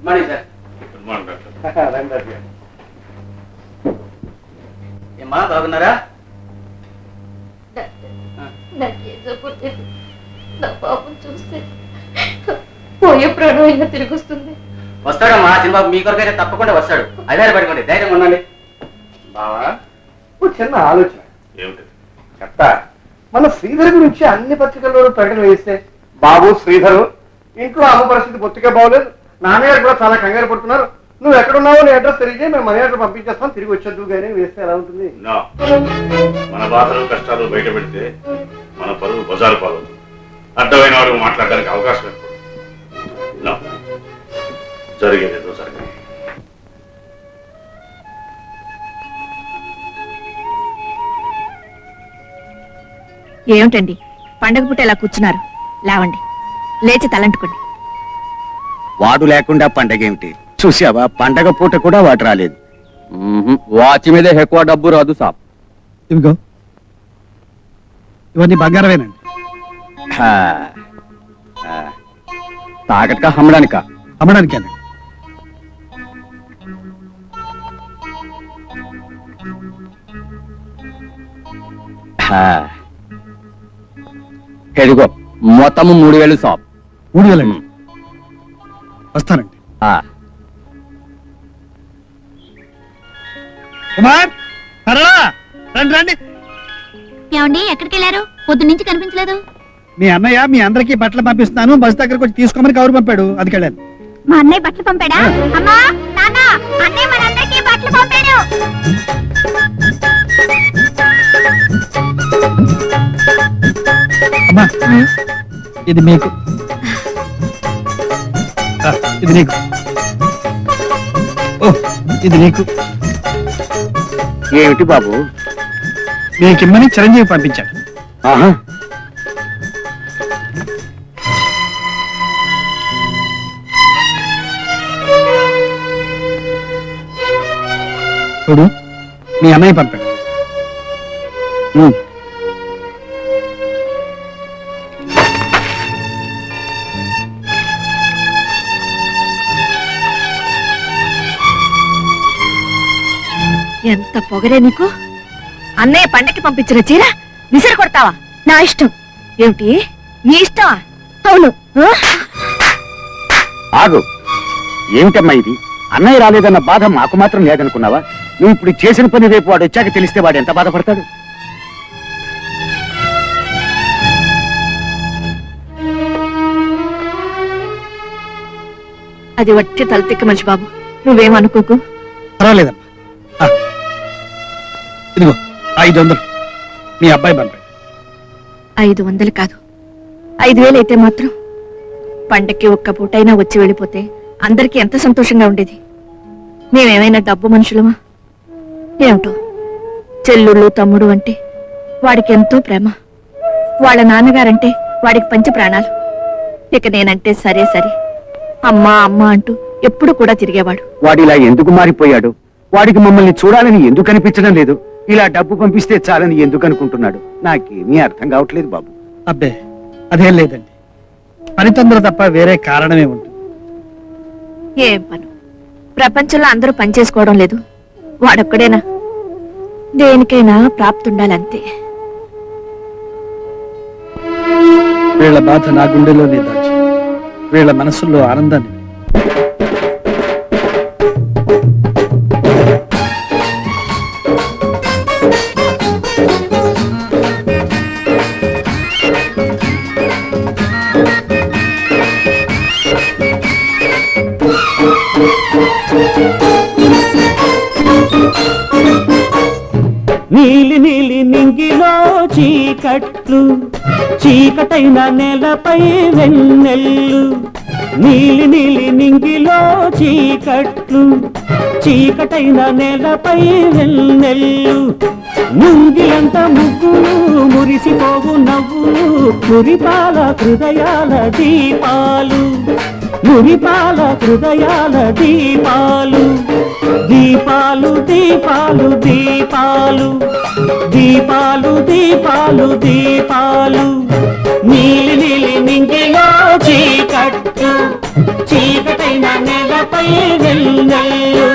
Morning sir. Good morning doctor. ఏమ్మా బాగున్నారా? నా బాబుని చూస్తే పోయే ప్రాణం అయినా తిరిగి వస్తుంది. వస్తాడమ్మా చిన్నబాబు, మీ కొరకైతే తప్పకుండా వస్తాడు. అదే పడుకోండి, ధైర్యంగా ఉండండి. బావా ఓ చిన్న ఆలోచన. ఏమిటి చెప్తా. మన శ్రీధర్ గురించి అన్ని పత్రికల్లో ప్రకటన వేస్తే బాబు శ్రీధరు ఇంట్లో అమ్మ పరిస్థితి బొత్తిగా బాగోలేదు, నాన్నగారు కూడా చాలా కంగారు పడుతున్నారు, నువ్వు ఎక్కడున్నావో నీ అడ్రస్ తెలియజే, మేము మనీ ఆర్డర్ పంపించేస్తాం, తిరిగి వచ్చేద్దు కానీ వేస్తే ఎలా ఉంటుంది? మన బాధలు కష్టాలు బయట పెడితే మన పరువు బజారు పాలు, అడ్డమైన వాడు మాట్లాడడానికి అవకాశం ఎప్పుడు జరిగేదేదో జరగదు. ఏమిటండి పండగ పూట ఎలా కూర్చున్నారు? లేవండి, లేచి తలంటుకోండి. వాడు లేకుండా పండగ ఏమిటి? చూసావా, పండగ పూట కూడా వాడు రాలేదు. వాచ్ మీద ఎక్కువ డబ్బు రాదు సాబ్. ఇవిగో ఇవన్నీ బంగారమేనండి. తాగట్కా అమ్మడానికా? అమ్మడానికేనండి. ఎదిగో మొత్తము 3000 సాబ్. 3000 వస్తానండి. కుమార్ రండి రండి. ఏమండి ఎక్కడికి వెళ్ళారు? పొద్దు నుంచి కనిపించలేదు. మీ అన్నయ్య మీ అందరికి బట్టలు పంపిస్తున్నాను, బస్ దగ్గరకు వచ్చి తీసుకోమని కవర్ పంపాడు, అది వెళ్ళాను. మా అన్నయ్య బట్టలు పంపాడా? అమ్మా నాన్న, అన్నయ్య మనందరికీ బట్టలు పంపాడు. అమ్మా ఇది మీకు, ఇది నీకు, ఓ ఇది నీకు. ఏమిటి బాబు? మీకిమ్మని చిరంజీవి పంపించాడు. ఆహా, చూడు మీ అన్నయ్య పంపాడు. ఎంత పొగరే నీకు! అన్నయ్య పండక్కి పంపించిన చీర విసిరి కొడతావా? నా ఇష్టం. ఏమిటి నీ ఇష్టమా? అవును. ఆగు. ఏమిటమ్మా ఇది? అన్నయ్య రాలేదన్న బాధ మాకు మాత్రం లేదనుకున్నావా? నువ్వు ఇప్పుడు చేసిన పని రేపు వాడు వచ్చాక తెలిస్తే వాడు ఎంత బాధపడతాడు? అది వట్టి తలతిక్క మనిషి బాబు, నువ్వేమనుకోకు. పర్వాలేదమ్మా. ఇదిగో 500 మీ అబ్బాయి పంపాడు. 500 కాదు, 5000 అయితే మాత్రం పండక్కి ఒక్క పూటైనా వచ్చి వెళ్ళిపోతే అందరికీ ఎంత సంతోషంగా ఉండేది. మేమేమైనా డబ్బు మనుషులమా? ఏమిటో చెల్లుళ్ళు తమ్ముడు అంటే వాడికి ఎంతో ప్రేమ, వాళ్ళ నాన్నగారంటే వాడికి పంచ ప్రాణాలు. ఇక నేనంటే సరే సరే అమ్మా అమ్మా అంటూ ఎప్పుడు కూడా తిరిగేవాడు. వాడు ఇలా ఎందుకు మారిపోయాడు? వాడికి మమ్మల్ని చూడాలని ఎందుకు అనిపించడం లేదు? ఇలా డబ్బు పంపిస్తే చాలని ఎందుకు అనుకుంటున్నాడు? నాకేమీ అర్థం కావట్లేదు బాబు. అబ్బే అదేం లేదండి, పనితొందర తప్ప వేరే కారణమే ఉంటుంది. ఏం పను, ప్రపంచంలో అందరూ పని చేసుకోవడం లేదు, వాడొక్కడేనా? దేనికైనా ప్రాప్తి ఉండాలంతే. వీళ్ళ బాధ నా గుండెలోనే దాచి వీళ్ళ మనసుల్లో ఆనందాన్ని. నీలి నీలి నింగిలో చీకట్లు, చీకటైన నేలపై వెన్నెల్లు. నీలి నీలి నింగిలో చీకట్లు, చీకటైన నేలపై వెన్నెల్లు. ముంగిలంత ముగ్గులు, మురిసిపోవు నవ్వులు, మురిపాల హృదయాల దీపాలు, మురిపాల హృదయాల దీపాలు. దీపాలు దీపాలు దీపాలు, దీపాలు దీపాలు దీపాలు. నీలి నీలి నింగిలో చీకట్లు చీకటైన నెలపై వెన్నెల్లు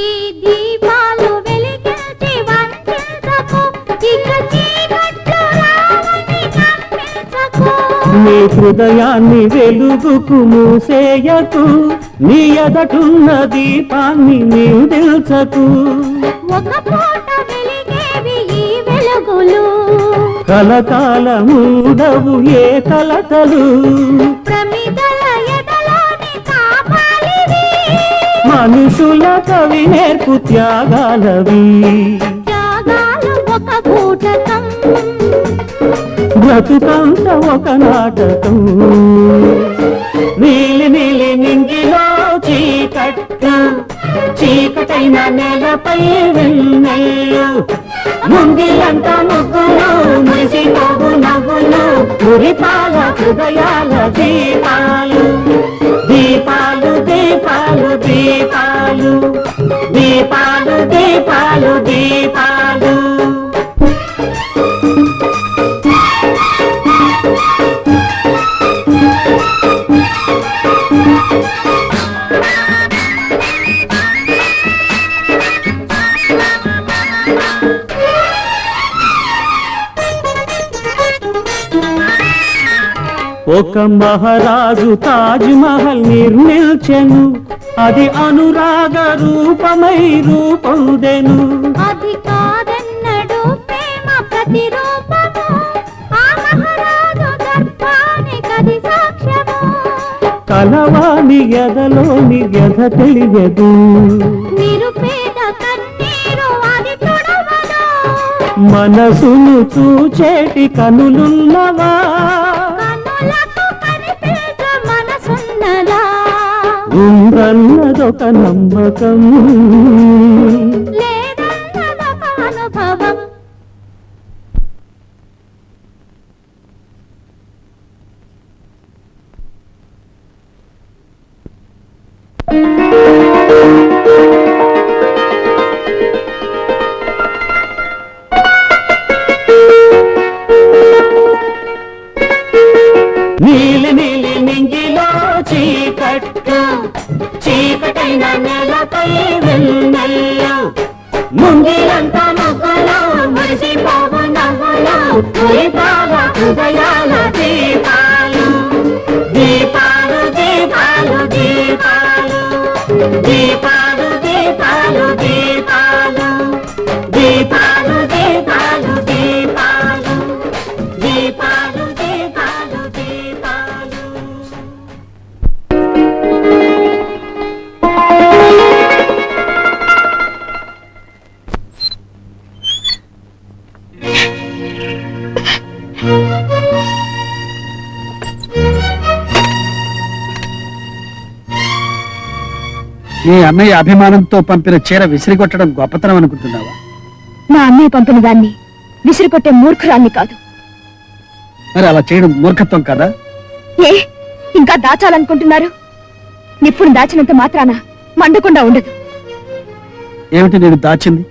ఈ దీపాలు వెలిగించి వంచించకు, ఇక చీకట్లు రావని నమ్మించకు. నీ హృదయాన్ని వెలుగుకు మూసేయకు నీ ఎదటున్న దీపాన్ని నిందించకు ఒక పూట వెలిగేవి ఈ వెలుగులు, కలకాలముండవు ఏ కలతలు ప్రమిదల ఎదలోని కాపాలివి. మనుషుల కవి నేర్పు త్యాగాలవి త్యాగాలు ఒక కూటకం, బ్రతుకంత ఒక నాటకం నీలి నీలి నింగిలో చీకట్లు చీకటైన నెలపై వెన్నెల్లు ముంగిలంత ముగ్గులు మురిసిపోవు నవ్వులు మురిపాల హృదయాల దీపాలు దీపాలు దీపాలు దీపాలు దీపాలు దీపాలు దీపాలు ఒక మహారాజు తాజ్ మహల్ నిర్మించెను అది అనురాగ రూపమై రూపొందెను అది కాదన్నడు ప్రేమ ప్రతిరూపము, ఆ మహారాజు దర్పానికది సాక్ష్యము. కలవాని ఎదలోని వ్యధ తెలియదు నిరుపేద కన్నీరు అది తుడవదు, మనసును చూచేటి కనులున్నవా కనులకు కనిపించు మనసున్నదా, ఉందన్నదొక నమ్మకం లేదన్నదొక అనుభవం. నీలి నీలి నింగిలో చీకట్లు చీకటైన నెలపై వెన్నెల్లు ముంగిలంత ముగ్గులు మురిసిపోవు నవ్వులు మురిపాల హృదయాల దీపాలు దీపాలు దీపాలు దీపాలు దీపాలు దీపాలు దీపాలు దీపాలు దీపాలు దీపాలు దీపాలు దీపాలు దీపాలు నీ అన్నయ్య అభిమానంతో పంపిన చీర విసిరికొట్టడం గొప్పతనం అనుకుంటున్నావా? నా అన్నయ్య పంపిన దాన్ని విసిరికొట్టే మూర్ఖురాన్ని కాదు. మరి అలా చేయడం మూర్ఖత్వం కదా? ఏ ఇంకా దాచాలనుకుంటున్నారు? నిప్పుడు దాచినంత మాత్రాన మండకుండా ఉండదు. ఏమిటి నేను దాచింది?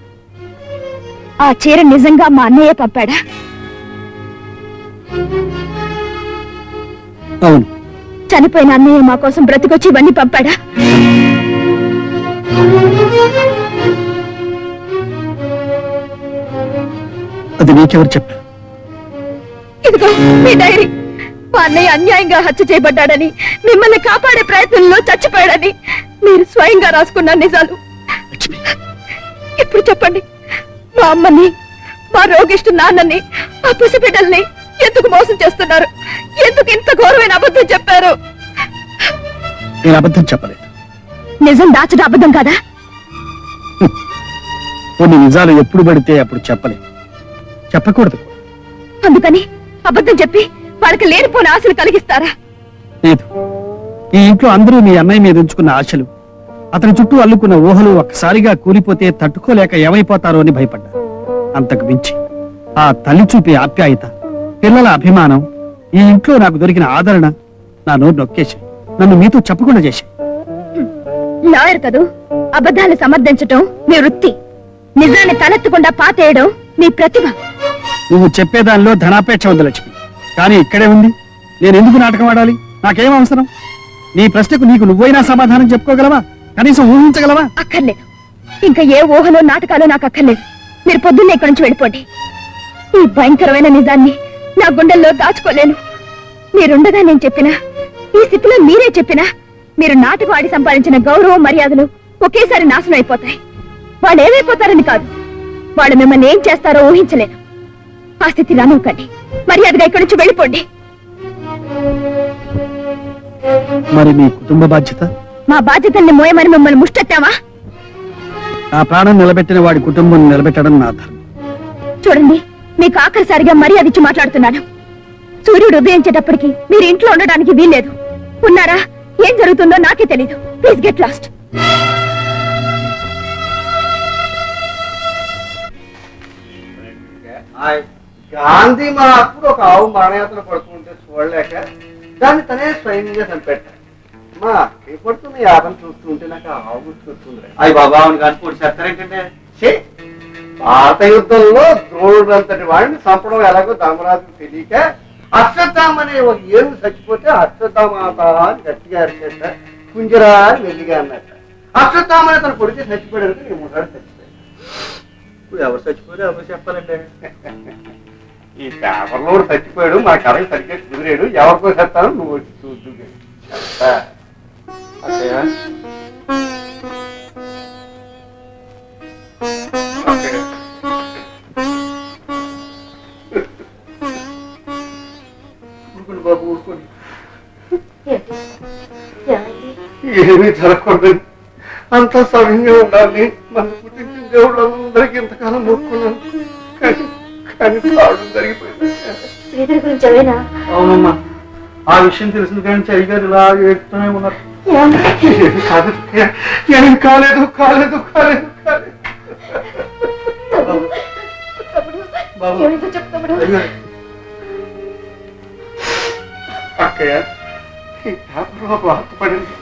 ఆ చీర నిజంగా మా అన్నయ్య పంపాడా? అవును. చనిపోయిన అన్నయ్య మా కోసం బ్రతికొచ్చి ఇవన్నీ పంపాడా? అది నీకెవరు చెప్పారు? ఇదిగో మీ డైరీ. మా అన్నయ్య అన్యాయంగా హత్య చేయబడ్డాడని, మిమ్మల్ని కాపాడే ప్రయత్నంలో చచ్చిపోయాడని మీరు స్వయంగా రాసుకున్న నిజాలు. లక్ష్మి, ఇప్పుడు చెప్పండి, మా అమ్మని, మా రోగిష్టు నాన్నని, ఆ పసిబిడ్డల్ని ఎందుకు మోసం చేస్తున్నారు? ఎందుకు ఇంత ఘోరమైన అబద్ధం చెప్పారు? నేను అబద్ధం చెప్పలేదు. నిజం దాచడం అబద్ధం కాదా? కొన్ని నిజాలు ఎప్పుడు పడితే అప్పుడు చెప్పలేదు, చెప్పకూడదు. అందుకని అబద్ధం చెప్పి వాళ్ళకి లేనిపోని ఆశలు కలిగిస్తారా? లేదు. ఈ ఇంట్లో అందరూ నీ అన్నయ్య మీద ఉంచుకున్న ఆశలు, అతని చుట్టూ అల్లుకున్న ఊహలు ఒక్కసారిగా కూలిపోతే తట్టుకోలేక ఏమైపోతారో అని భయపడ్డా. అంతకు మించి ఆ తల్లి చూపే ఆప్యాయత, పిల్లల అభిమానం, ఈ ఇంట్లో నాకు దొరికిన ఆదరణ నా నోరు నొక్కేశాయి. నన్ను మీతో చెప్పకుండా చేశాయి. లాయర్ కదూ, అబద్ధాలు సమర్థించటం మీ వృత్తి, నిజాన్ని తలెత్తకుండా పాతేయడం మీ ప్రతిభ. నువ్వు చెప్పేదానిలో ధనాపేక్ష ఉంది లక్ష్మి, కానీ ఇక్కడే ఉంది. నేను ఎందుకు నాటకం ఆడాలి? నాకేం అవసరం? నీ ప్రశ్నకు నీకు నువ్వైనా సమాధానం చెప్పుకోగలవా? కనీసం ఊహించగలవా? అక్కర్లేదు. ఇంకా ఏ ఊహలో నాటకాలు నాకు అక్కర్లేదు. మీరు పొద్దున్నే ఇక్కడి నుంచి వెళ్ళిపోండి. ఈ భయంకరమైన నిజాన్ని నా గుండెల్లో దాచుకోలేను. మీరుండగా నేను చెప్పినా, ఈ స్థితిలో మీరే చెప్పినా, మీరు నాటకం ఆడి సంపాదించిన గౌరవం మర్యాదలు ఒకేసారి నాశనం అయిపోతాయి. వాళ్ళు ఏమైపోతారని కాదు, వాళ్ళు మిమ్మల్ని ఏం చేస్తారో ఊహించలేను. ఆ స్థితి రానివ్వకండి. మర్యాదగా ఇక్కడి నుంచి వెళ్ళిపోండి. మరి మీ కుటుంబ బాధ్యత? మా బాధ్యతల్ని మోయమని మిమ్మల్ని ముష్టెత్తామా? నా ప్రాణం నిలబెట్టిన వాడి కుటుంబం నిలబెట్టడం నా ధర్మం. చూడండి, మీకు ఆఖరిసారిగా మర్యాద ఇచ్చి మాట్లాడుతున్నాను. సూర్యుడు ఉదయించేటప్పటికి మీరు ఇంట్లో ఉండడానికి వీల్లేదు. ఉన్నారా? ఏం జరుగుతుందో నాకే తెలీదు. Please get lost. గాంధీ మా అప్పుడు ఒక ఆవు మరణయాత్ర పడుతుంటే చూడలేక దాన్ని తనే స్వయంగా చంపెట్టాడు. మా అక్కయ్య పడుతున్న యాదం చూస్తుంటే నాకు ఆవు గుర్తుకొస్తుంది. అయ్యి బాబా అవును కానీ పొడి చేస్తారేంటంటే పాత యుద్ధంలో ద్రోణుడు అంతటి వాడిని చంపడం ఎలాగో ధర్మరాజుకు తెలియక అశ్వత్థామ అనే ఒక ఏనుగు చచ్చిపోతే అశ్వత్థామాత అని గట్టిగా అరిచేట, కుంజరా అని మెల్లిగా అన్నట్ట. అశ్వత్థామ అనే తన కొడుకు చచ్చిపోయాడు. నేను మూసారి చచ్చిపోయాడు. ఇప్పుడు ఎవరు చచ్చిపోయారు ఎవరు చెప్పాలంటే ఈ పేపర్లో చచ్చిపోయాడు, మా కథకి సరిగ్గా కుదిరాడు, ఎవరికో చెప్తాను నువ్వు వచ్చి చూద్దు. ఊరుకోండి బాబు, ఊరుకోండి. ఏమీ జరగకూడదు, అంతా సవ్యంగా ఉండాలి. మన పుట్టించిన దేవుళ్ళు అందరికీ ఇంతకాలం మొక్కున్నాను, కానీ ప్రాబ్లం జరిగిపోయింది. శ్రీధర్ గురించి అవేనా? అవునమ్మా, ఆ విషయం తెలిసిన కానీ చైగారు ఇలా ఏడుతూనే ఉన్నారు. కాదు, ఏం కాలేదు కాలేదు కాలేదు కాలేదు. అక్కయ్య, ఈ పేపర్లో ఒక వార్త పడింది.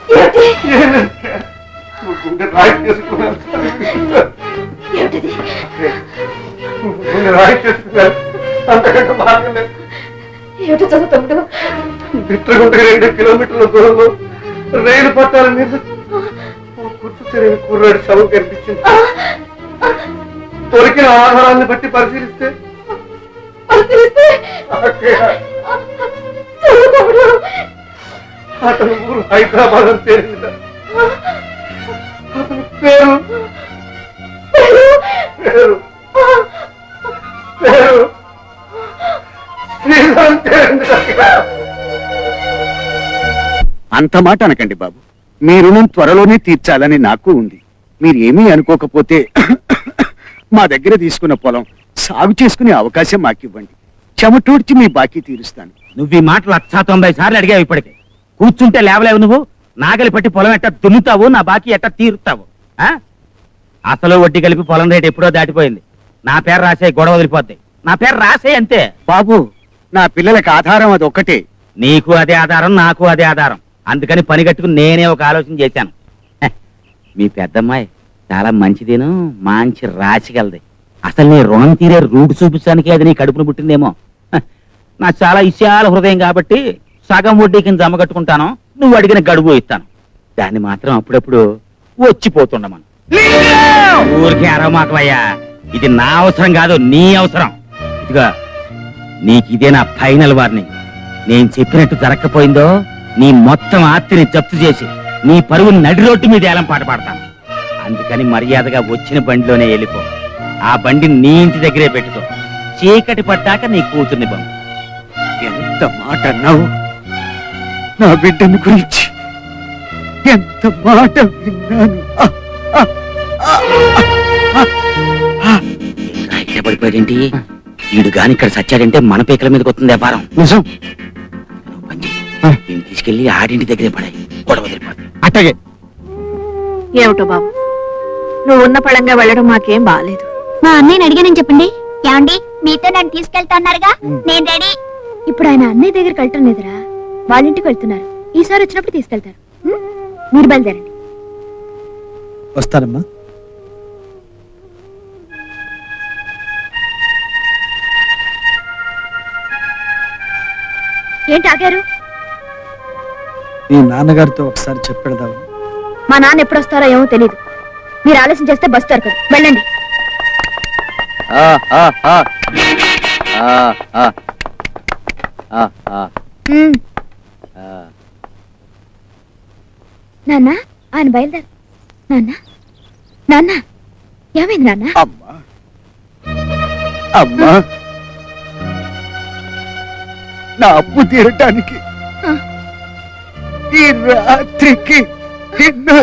గుండె రాయి చేసుకున్నాను, గుండె రాయి చేసుకున్నాను. అంతకంటే బాగా లేదు. బిట్రగుంట 2 కిలోమీటర్ల దూరంలో రైలు పట్టాల మీద గుర్తు తెలియని కుర్రాడు శవం కనిపించింది. దొరికిన ఆధారాన్ని బట్టి పరిశీలిస్తే అతని ఊరు హైదరాబాద్ అని తేలింది. అతని పేరు పేరు పేరు శ్రీధర్ తేలింది. అంత మాట అనకండి బాబు. మీ రుణం త్వరలోనే తీర్చాలని నాకు ఉంది. మీరేమీ అనుకోకపోతే మా దగ్గర తీసుకున్న పొలం సాగు చేసుకునే అవకాశం మాకివ్వండి. చెమటూడ్చి మీ బాకీ తీరుస్తాను. నువ్వు ఈ మాటలు 90 సార్లు అడిగావు. ఇప్పటికే కూర్చుంటే లేవలేవు. నువ్వు నాగలి పట్టి పొలం ఎట్టా దున్నుతావు, నా బాకీ ఎట్టా తీరుతావు? అసలు వడ్డీ కలిపి పొలం రేటు ఎప్పుడో దాటిపోయింది. నా పేరు రాసే, గొడవ వదిలిపోద్ది. నా పేరు రాసే అంతే. బాబు, నా పిల్లలకు ఆధారం అది ఒక్కటే. నీకు అదే ఆధారం, నాకు అదే ఆధారం. అందుకని పని కట్టుకుని నేనే ఒక ఆలోచన చేశాను. మీ పెద్దమ్మాయి చాలా మంచిదేను, మంచి రాసిగలది. అసలు నీ రుణం తీరే రూటు చూపించడానికి అది నీ కడుపును పుట్టిందేమో. నాకు చాలా విశాల హృదయం కాబట్టి సగం వడ్డీ కింద జమ కట్టుకుంటాను, నువ్వు అడిగిన గడువు ఇస్తాను. దాన్ని మాత్రం అప్పుడప్పుడు వచ్చిపోతుండమను. ఊరికే అరవమాకవయ్యా, ఇది నా అవసరం కాదు, నీ అవసరం. ఇదిగా నీకు ఇదే నా ఫైనల్ వార్నింగ్. నేను చెప్పినట్టు జరగకపోయిందో నీ మొత్తం ఆస్తిని జప్తు చేసి నీ పరువు నడి రోడ్డు మీద ఏలం పాట పాడతాను. అందుకని మర్యాదగా వచ్చిన బండిలోనే వెళ్ళిపో. ఆ బండిని నీ ఇంటి దగ్గరే పెట్టుకో. చీకటి పడ్డాక నీ కూతుర్ని పంపు. ఎంత మాట అన్నావు నా బిడ్డని గురించి, ఎంత మాట విన్నాను. ఇక్కడ పడిపోయాడేంటి? వీడు గాని ఇక్కడ సచ్చాడంటే మన పీకల మీదకి వస్తుంది వ్యాపారం. నిజం. దీన్ని తీసుకెళ్లి ఆడింటి దగ్గరే పడాయి, గొడవ వదిలిపోతుంది. అట్టగే. ఏమిటో బాబు, నువ్వు ఉన్న పళంగా వెళ్ళడం మాకేం బాగాలేదు. మా అన్నయ్యని అడిగానని చెప్పండి. ఏమండి మీతో నన్ను తీసుకెళ్తా అన్నారుగా, నేను రెడీ. ఇప్పుడు ఆయన అన్నయ్య దగ్గరికి వెళ్ళటం లేదురా, వాళ్ళ ఇంటికి వెళ్తున్నారు. ఈసారి వచ్చినప్పుడు తీసుకెళ్తారు. మీరు బయలుదేరండి. వస్తానమ్మా. ఏంటి ఆగారు? మీ నాన్నగారితో ఒకసారి చెప్పెడదాము. మా నాన్న ఎప్పుడు వస్తారో ఏమో తెలియదు. మీరు ఆలస్యం చేస్తే బస్ దొరకదు. వెళ్ళండి. నాన్న ఆయన బయలుదేరు. నాన్న నాన్న ఏమైంది నాన్న? అమ్మా అమ్మా, నా అప్పు తీరటానికి ఈ రాత్రికి నిన్ను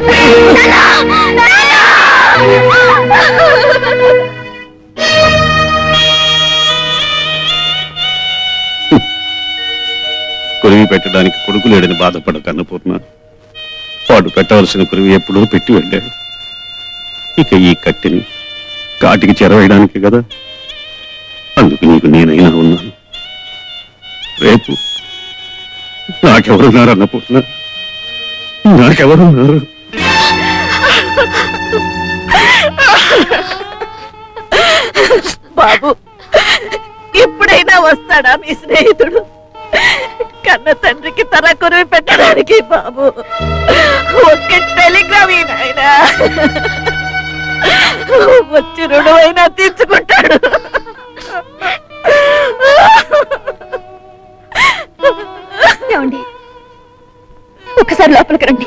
కొరివి పెట్టడానికి కొడుకు లేడని బాధపడక అన్నపూర్ణ, వాడు పెట్టవలసిన కొరివి ఎప్పుడూ పెట్టి వెళ్ళాడు. ఇక ఈ కత్తిని కాటికి చెరవేయడానికి కదా, అందుకు నీకు నేనైనా ఉన్నాను. రేపు నాకెవరున్నారు అన్నపూర్ణ? నాకెవరున్నారు? బాబు, ఇప్పుడైనా వస్తాడా మీ స్నేహితుడు? కన్న తండ్రికి తన కొరివి పెట్టడానికి బాబు ఒక్క టెలిగ్రామ్ అయినా వచ్చి రుణమైనా తీర్చుకుంటాడు. ఏమండి ఒకసారి లోపలికి రండి.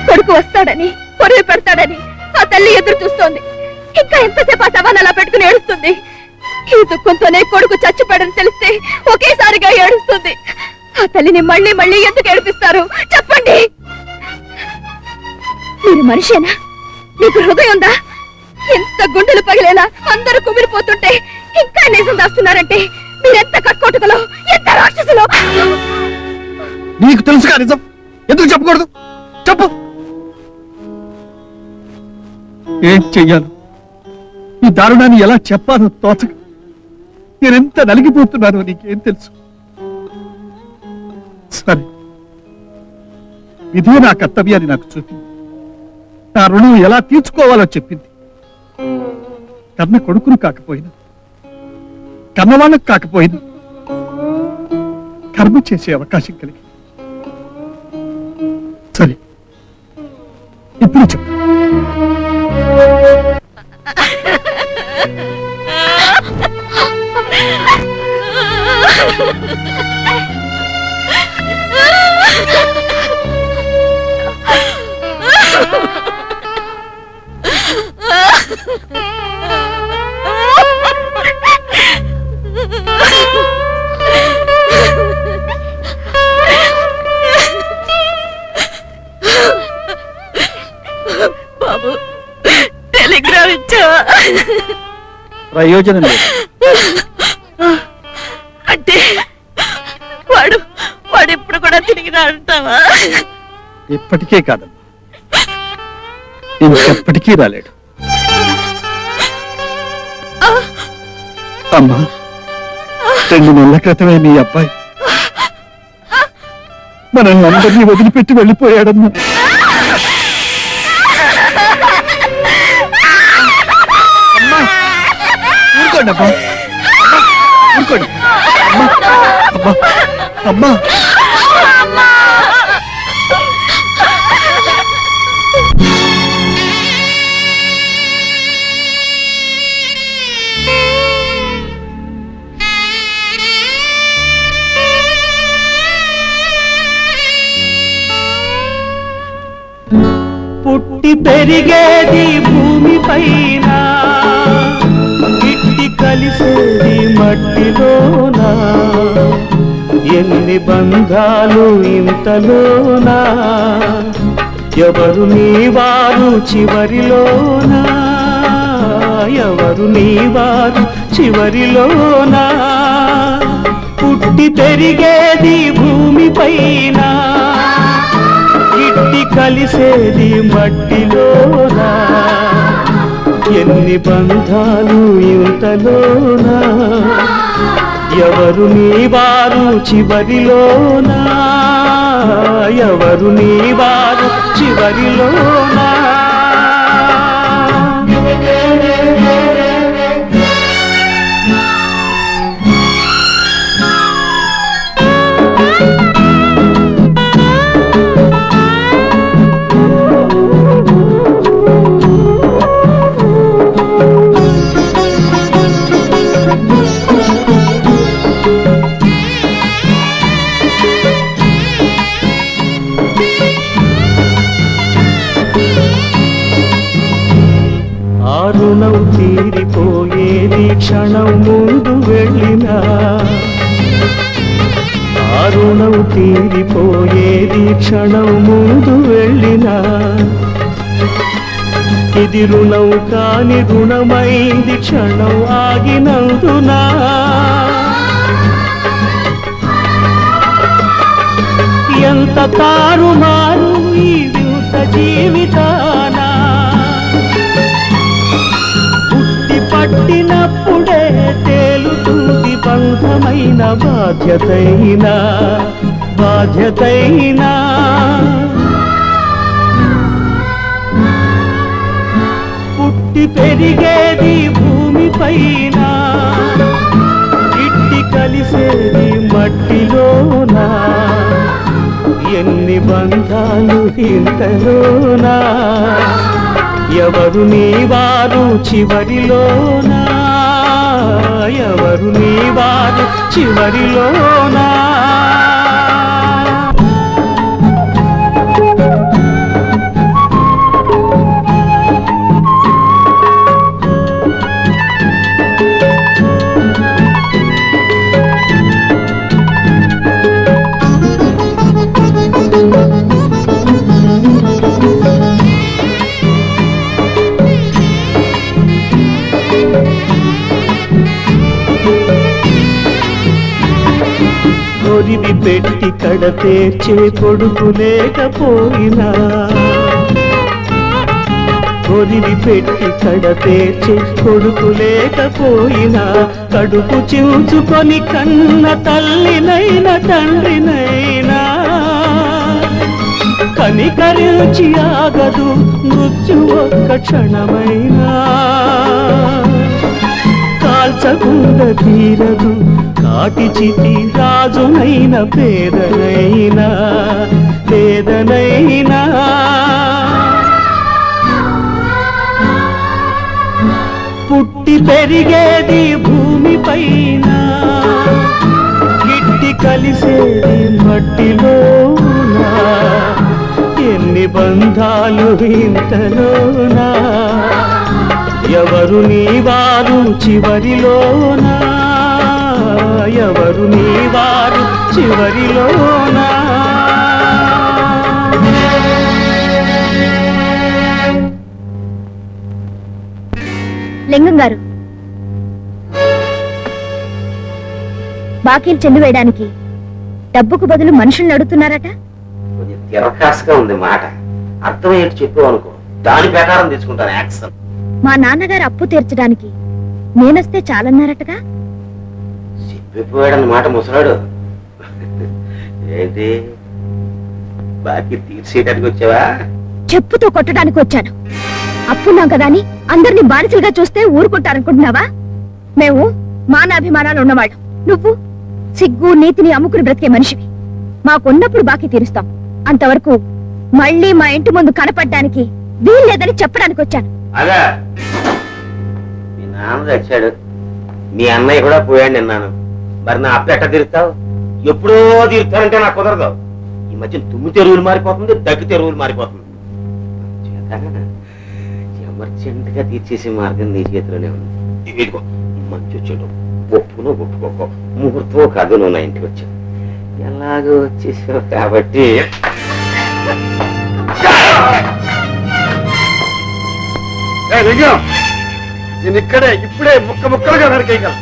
కొడుకు వస్తాడని కొరివి పెడతాడని ఆ తల్లి ఎదురు చూస్తోంది. ఇంకా ఎంతసేపు ఆ సవాల్ అలా పెట్టుకుని ఏడుస్తుంది. ఈ దుఃఖంతోనే కొడుకు చచ్చిపోయాడని తెలిస్తే ఒకేసారిగా ఏడుస్తుంది. ఆ తల్లిని మళ్ళీ మళ్ళీ ఎందుకు ఏడిపిస్తారు చెప్పండి? మీరు మనిషేనా? మీకు హృదయం ఉందా? ఎంత గుండెలు పగిలేలా అందరూ కుమిలిపోతుంటే ఇంకా నిజం దాస్తున్నారంటే మీరెంత కట్టుకోటుకలో, ఎంత రాక్షసులో! నీకు తెలుసుగా నిజం, ఎందుకు చెప్పకూడదు? చెప్పు. ఏం చెయ్యాను? ఈ దారుణాన్ని ఎలా చెప్పాలో తోచక నేనెంత నలిగిపోతున్నానో నీకేం తెలుసు? సరే, ఇదే నా కర్తవ్యాన్ని నాకు చూపింది. నా రుణం ఎలా తీర్చుకోవాలో చెప్పింది. కన్న కొడుకును కాకపోయినా, కన్నవాళ్ళకు కాకపోయినా కర్మ చేసే అవకాశం కలిగి. సరే, ఇప్పుడు చెప్పు. బాబు, టెలిగ్రామ్ ఇచ్చావా? ప్రయోజనం లేదు. అంటే వాడు వాడు ఇప్పుడు కూడా తిరిగి రాంటావా? ఇప్పటికే కాదమ్మా, ఇంకెప్పటికీ రాలేడు. అమ్మా, 2 నెలల క్రితమే నీ అబ్బాయి మనల్ని అందరినీ వదిలిపెట్టి వెళ్ళిపోయాడమ్మా. అమ్మా, ఊరుకోండి అమ్మా, ఊరుకోండి అమ్మా, అమ్మా, అమ్మా. పుట్టి పెరిగేది భూమి పైన, ఇట్టి కలిసేది మట్టిలోనా, ఎన్ని బంధాలు ఇంతలోనా, ఎవరు నీవారు చివరిలోనా, ఎవరు నీవారు చివరిలోనా, పుట్టి పెరిగేది భూమి పైన. కలిసేది మట్టిలోనా ఎన్ని బంధాలు ఇంతలోనా ఎవరు నీ వారు చివరిలోనా ఎవరు నీ వారు చివరిలోనా ఆ రుణం తీరిపోయేది క్షణం ముందు వెళ్ళినా ఆ రుణం తీరిపోయేది క్షణం ముందు వెళ్ళినా ఇది రుణం కాని రుణమైంది క్షణం ఆగినందునా ఎంత తారుమారు ఈ వింత జీవితానా పుట్టి పట్టినప్పుడే తేలుతుంది బంధమైన బాధ్యతైనా పుట్టి పెరిగేది భూమిపైన ఇట్టి కలిసేది మట్టిలోనా ఎన్ని బంధాలు ఇంతలోనా ఎవరు నీ వారు చివరిలోనా ఎవరు నీ వారు చివరిలోనా కొరివి పెట్టి కడ తీర్చే కొడుకు లేకపోయినా కొరివి పెట్టి కడ తీర్చే కొడుకు లేకపోయినా కడుపు చించుకొని కన్న తల్లినైనా తండ్రినైనా కనికరించి ఆగదు మృత్యు ఒక్క క్షణమైనా కాల్చకుండ తీరదు కాటి చితి రాజునైన పేదనైనా పుట్టి పెరిగేది భూమిపైన గిట్టి కలిసేది మట్టిలోనా ఎన్ని బంధాలు ఇంతలోనా ఎవరు నీ వారు చివరిలోనా ఎవరు నీ వారు చివరిలోనా లింగం గారు బాకీలు చెల్లి వేయడానికి డబ్బుకు బదులు మనుషుల్ని అడుగుతున్నారట. కొంచెం తిరకాసుగా ఉంది మాట, అర్థమయ్యేట్టు చెప్పావు అనుకో, దాని ప్రకారం తీసుకుంటాను యాక్షన్. మా నాన్నగారు అప్పు తీర్చడానికి నేనొస్తే చాలన్నారటగా. చెప్పిపోయాడన్న మాట ముసలాడు. ఏంటి బాకీ తీర్చేయడానికి వచ్చావా? చెప్పుతో కొట్టడానికి వచ్చాను. అప్పున్నాం కదా అని అందరినీ బానిసలుగా చూస్తే ఊరుకుంటారనుకుంటున్నావా? మేము మానాభిమానాలు ఉన్నవాళ్ళం. నువ్వు సిగ్గు నీతిని అమ్ముకుని బ్రతికే మనిషివి. మాకున్నప్పుడు బాకీ తీరుస్తాం, అంతవరకు మళ్ళీ మా ఇంటి ముందు కనపడ్డానికి వీల్లేదని చెప్పడానికి వచ్చాను. అగా మీ నాన్న తెచ్చాడు, మీ అన్నయ్య కూడా పోయాడు నిన్నాను. మరి నా అప్పు ఎట్ట తీరుస్తావు? ఎప్పుడో తీరుతానంటే నాకు కుదరదు. ఈ మధ్య తుమ్మి తెరువులు మారిపోతుంది, దగ్గు తెరువులు మారిపోతుంది. ఎమర్జెంట్ గా తీర్చేసే మార్గం నీ చేతిలోనే ఉంది. ఇదిగో మంచి వచ్చాడు, ఒప్పును ఒప్పుకోకో, ముహూర్తం కాదు, నువ్వు నా ఇంటికి వచ్చావు, ఎలాగో వచ్చేసావు కాబట్టి నేను ఇక్కడే ఇప్పుడే ముక్కలుగా నరికేయగలను,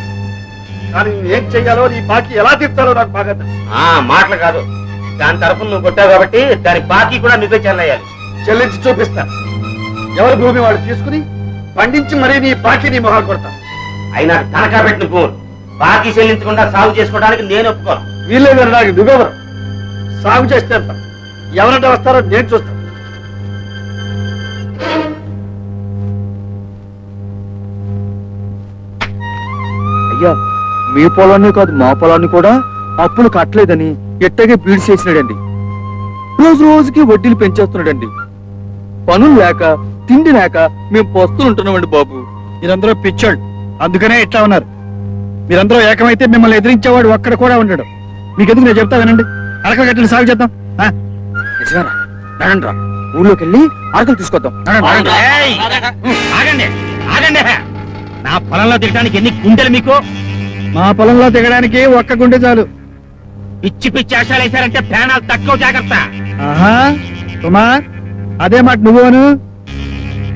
కానీ నేను ఏం చెయ్యాలో నీ బాకీ ఎలా తీర్చాలో నాకు బాగా తెలుసు. మాటలు కాదు, దాని తరఫున నువ్వు కొట్టావు కాబట్టి దాని బాకీ కూడా నువ్వే చెల్లేయాలి. చెల్లించి చూపిస్తా. ఎవరి భూమి వాళ్ళు తీసుకుని పండించి మరీ నీ బాకీ నీ మొహాలు కొడతా. అయినా తనఖా పెట్టిన భూములు బాకీ చెల్లించకుండా సాగు చేసుకోవడానికి నేను ఒప్పుకోను. వీళ్ళేదారు నాకు నువ్వెవరు? సాగు చేస్తే ఎంత? ఎవరంటే వస్తారో నేను చూస్తాను. అయ్యా, మీ పొలాన్ని కాదు మా పొలాన్ని కూడా అప్పులు కట్టలేదని ఎట్టగే బీడు చేసినాడండి. రోజు రోజుకి వడ్డీలు పెంచేస్తున్నాడండి. పనులు లేక తిండి లేక మేము పస్తులు ఉంటున్నామండి బాబు. మీరందరూ పిచ్చోళ్ళు, అందుకనే ఇట్లా ఉన్నారు. మీరందరూ ఏకమైతే మిమ్మల్ని ఎదిరించేవాడు ఒక్కడ కూడా ఉండడు. మీకెందుకు నేను చెప్తా వినండి. అరకలు కట్టిన సాగు చేద్దాం. నిజమేనా? నడండి రా, ఊళ్ళోకి వెళ్ళి ఆకలి తీసుకొద్దాం. ఏయ్! ఆగండి ఆగండి, నా పొలంలో తిరగడానికి ఎన్ని గుండెలు మీకు? మా పొలంలో దిగడానికి ఒక్క గుండె చాలు. పిచ్చి పిచ్చి ఆశాలు వేశారంటే ప్రాణాలు తక్కువ, జాగ్రత్త. ఆహా, కుమార్, అదే మాట నువ్వును.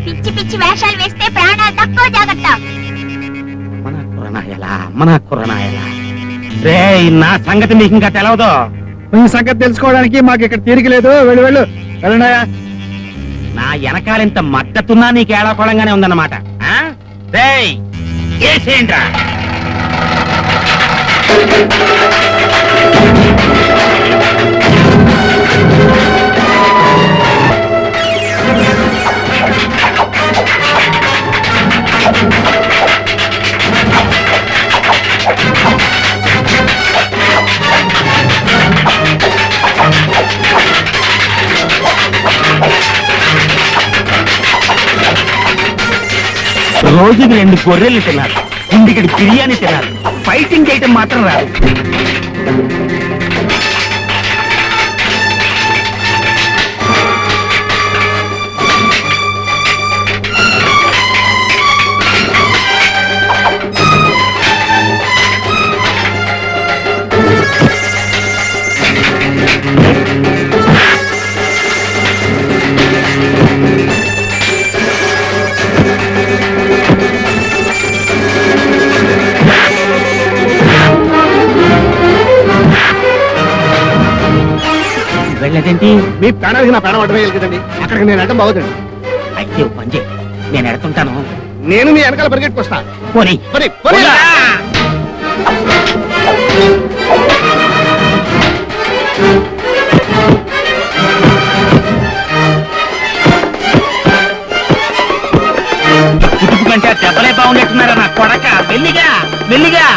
పిచ్చి పిచ్చి వేషాలు వేస్తే ప్రాణాలు తక్కువ, జాగ్రత్త. మన కుర్రనాయలా రేయ్, నా సంగతి మీకు ఇంకా తెలవదు. మీ సంగతి తెలుసుకోవడానికి మాకు ఇక్కడ తీరిక లేదు. వెళ్ళు వెళ్ళు, వెళ్ళండాయా. నా వెనకాలింత మద్దతున్నా నీకు ఏడాకోళంగానే ఉందన్నమాట. రేయ్, ఏసేంట్రా? రోజుకి 2 గొర్రెలు తిన్నారు, ఇంటికి బిర్యానీ తిన్నారు, ఫైటింగ్ చేయటం మాత్రం రాదు. వెళ్ళేదేంటి? మీ ప్రాణానికి నా ప్రాణం అడ్డమే కదండి. అక్కడికి నేను అడ్డం బాగుందండి. అయితే ఓ పని చేయి, నేను ఎడుతుంటాను. నేను మీ వెనకాల పరిగెట్టుకొస్తా. పోనీ పోనీ. కుటుంబ కంటే దెబ్బలే బాగుండేట్టున్నారా నా కొడక? మెల్లిగా మెల్లిగా.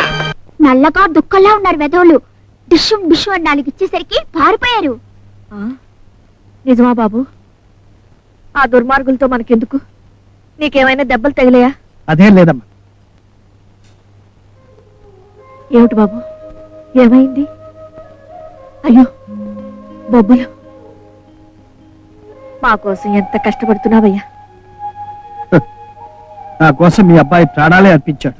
నల్లగా దుఃఖంలా ఉన్నారు వెధవులు. డిషు డిషు అని 4 ఇచ్చేసరికి పారిపోయారు. నిజమా బాబు? ఆ దుర్మార్గులతో మనకెందుకు? నీకేమైనా దెబ్బలు తగిలాయా? అదేం లేదమ్మా. ఏమిటి బాబు, ఏమైంది? అయ్యో, బొబ్బులు. మా కోసం ఎంత కష్టపడుతున్నావయ్యా. నా కోసం మీ అబ్బాయి ప్రాణాలే అర్పించాడు.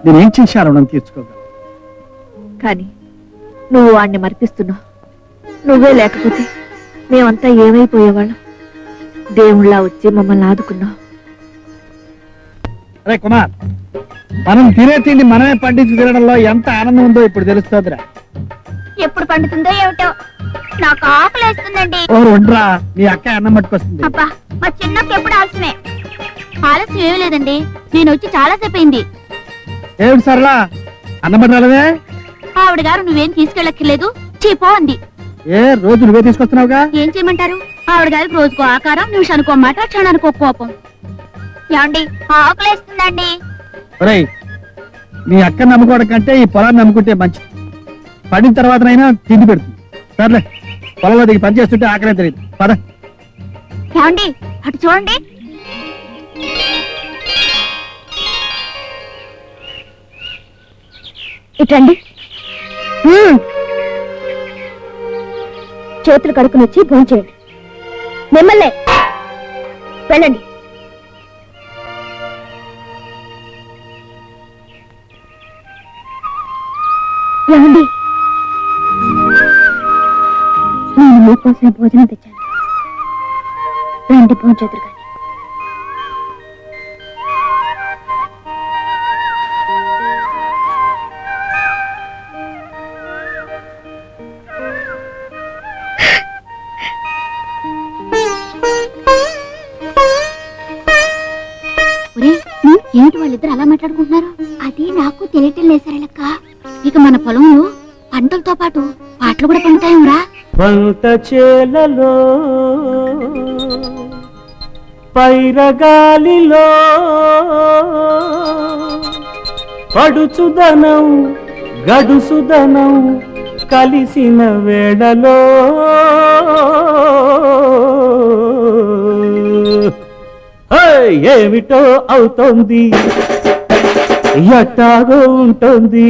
నేనేం చేశాను రుణం తీర్చుకోగలను. కానీ నువ్వు వాణ్ణి మరిపిస్తున్నావు. నువ్వే లేకపోతే మేమంతా ఏమైపోయేవాళ్ళం. దేవుళ్ళ వచ్చి మమ్మల్ని ఆదుకున్నావు. అరే కుమార్, మనం తినే తిండి మనమే పండించి తినడంలో ఎంత ఆనందం ఉందో ఇప్పుడు తెలుస్తుందిరా. ఎప్పుడు పండుతుందో ఏమిటో, నాకు ఆకలేస్తుందండి. ఓ ఉండరా, నీ అక్క అన్నం పట్టుకొస్తుంది. అబ్బా, మా చిన్నప్పుడు ఎప్పుడు ఆలస్యమే. ఆలస్యం ఏమీ లేదండి, నేను వచ్చి చాలా సేపు అయింది. ఏమిటి సరళా, అన్నం పట్టాలవే? ఆవిడ గారు నువ్వేం తీసుకెళ్ళక్కర్లేదు, చీపో అంది. ఏ రోజు నువ్వే తీసుకొస్తున్నావుగా? ఏం చేయమంటారు? ఆవిడ గారికి రోజుకో ఆకారం, నిమిషానికో మాట, క్షణానికో కోపం. ఏమండి, ఆకలేస్తుందండి. ఒరేయ్, నీ అక్క నమ్ముకోవడం కంటే ఈ పొలాన్ని నమ్ముకుంటే మంచిది. పడిన తర్వాతనైనా తిండి పెడుతుంది. సర్లే, పొలంలో దిగి పని చేస్తుంటే ఆకలే తెలియదు. పద. ఏమండి, అటు చూడండి. ఇటండి. చేతులు కడుక్కుని వచ్చి భోంచేయండి. మిమ్మల్నే వెళ్ళండి. ఏమండి, నేను మీకోసం భోజనం తెచ్చాను, రండి భోంచేతురు కానీ. ఏమిటి వాళ్ళిద్దరు అలా మాట్లాడుకుంటున్నారు? అది నాకు తెలియటం లేసారలక్క. ఇక మన పొలంలో పంటలతో పాటు పాటలు కూడా పండుతాయేమరా? పంట చేలలో పైరగాలిలో పడుచుదనం గడుసుదనం కలిసిన వేళలో ఏమిటో అవుతోంది, ఎట్టాగో ఉంటుంది,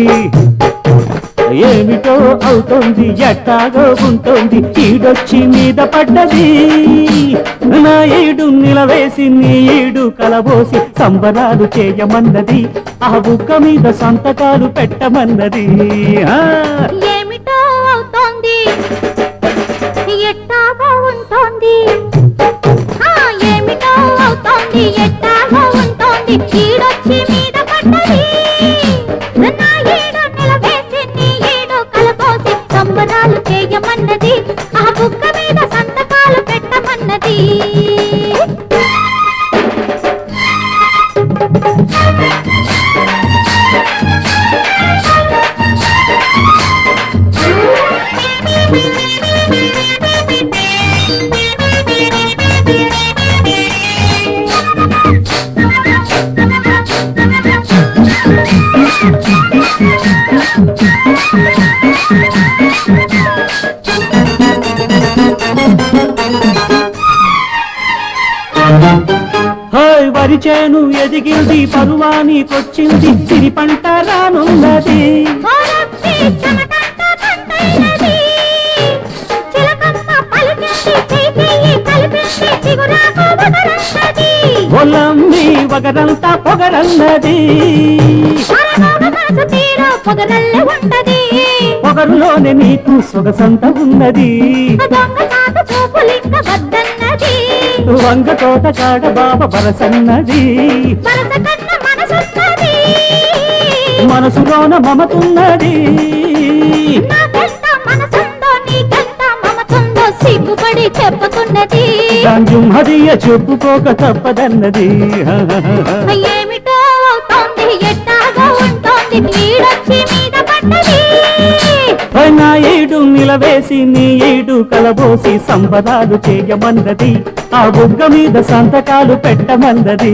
ఏమిటో అవుతోంది, ఎట్టాగో ఉంటుంది. ఈడొచ్చి మీద పడ్డది, నా ఈడు నిలవేసి నీ ఈడు కలబోసి సంబరాలు చేయమన్నది, ఆ బుక్క మీద సంతకాలు పెట్టమన్నది. ఏమిటో అవుతోంది, ఎట్టాగో ఉంటుంది, ఏమిటో అవుతోంది, ఎట్టాగో ఉంటుంది. ఈడొచ్చి మీద పడ్డది, నా ఈడు నిలవేసి నీ ఈడు కలబోసి సంబరాలు చేయమన్నది, ఆ బుక్క మీద సంతకాలు పెట్టమన్నది. వరి చేను ఎదిగింది, పరువానికొచ్చింది, సిరి పంట రానున్నది. ఒలమ్మి వగరంతా పొగరన్నది, పొగరులోనే నీకు సొగసంత ఉన్నది. వంగ తోట కాడ బాబ బరసన్నది, మనసులోన మమతున్నది. సిగ్గుపడి చెప్పుతున్నది, హదియ చెప్పుకోక తప్పదన్నది. ఏమిటో అవుతోంది, ఎట్టాగో ఉంటుంది, ఈడొచ్చి మీద పడ్డది. నా ఈడు నిలవేసి నీ ఈడు కలబోసి సంబరాలు చేయమన్నది, ఆ బుగ్గ మీద సంతకాలు పెట్టమన్నది.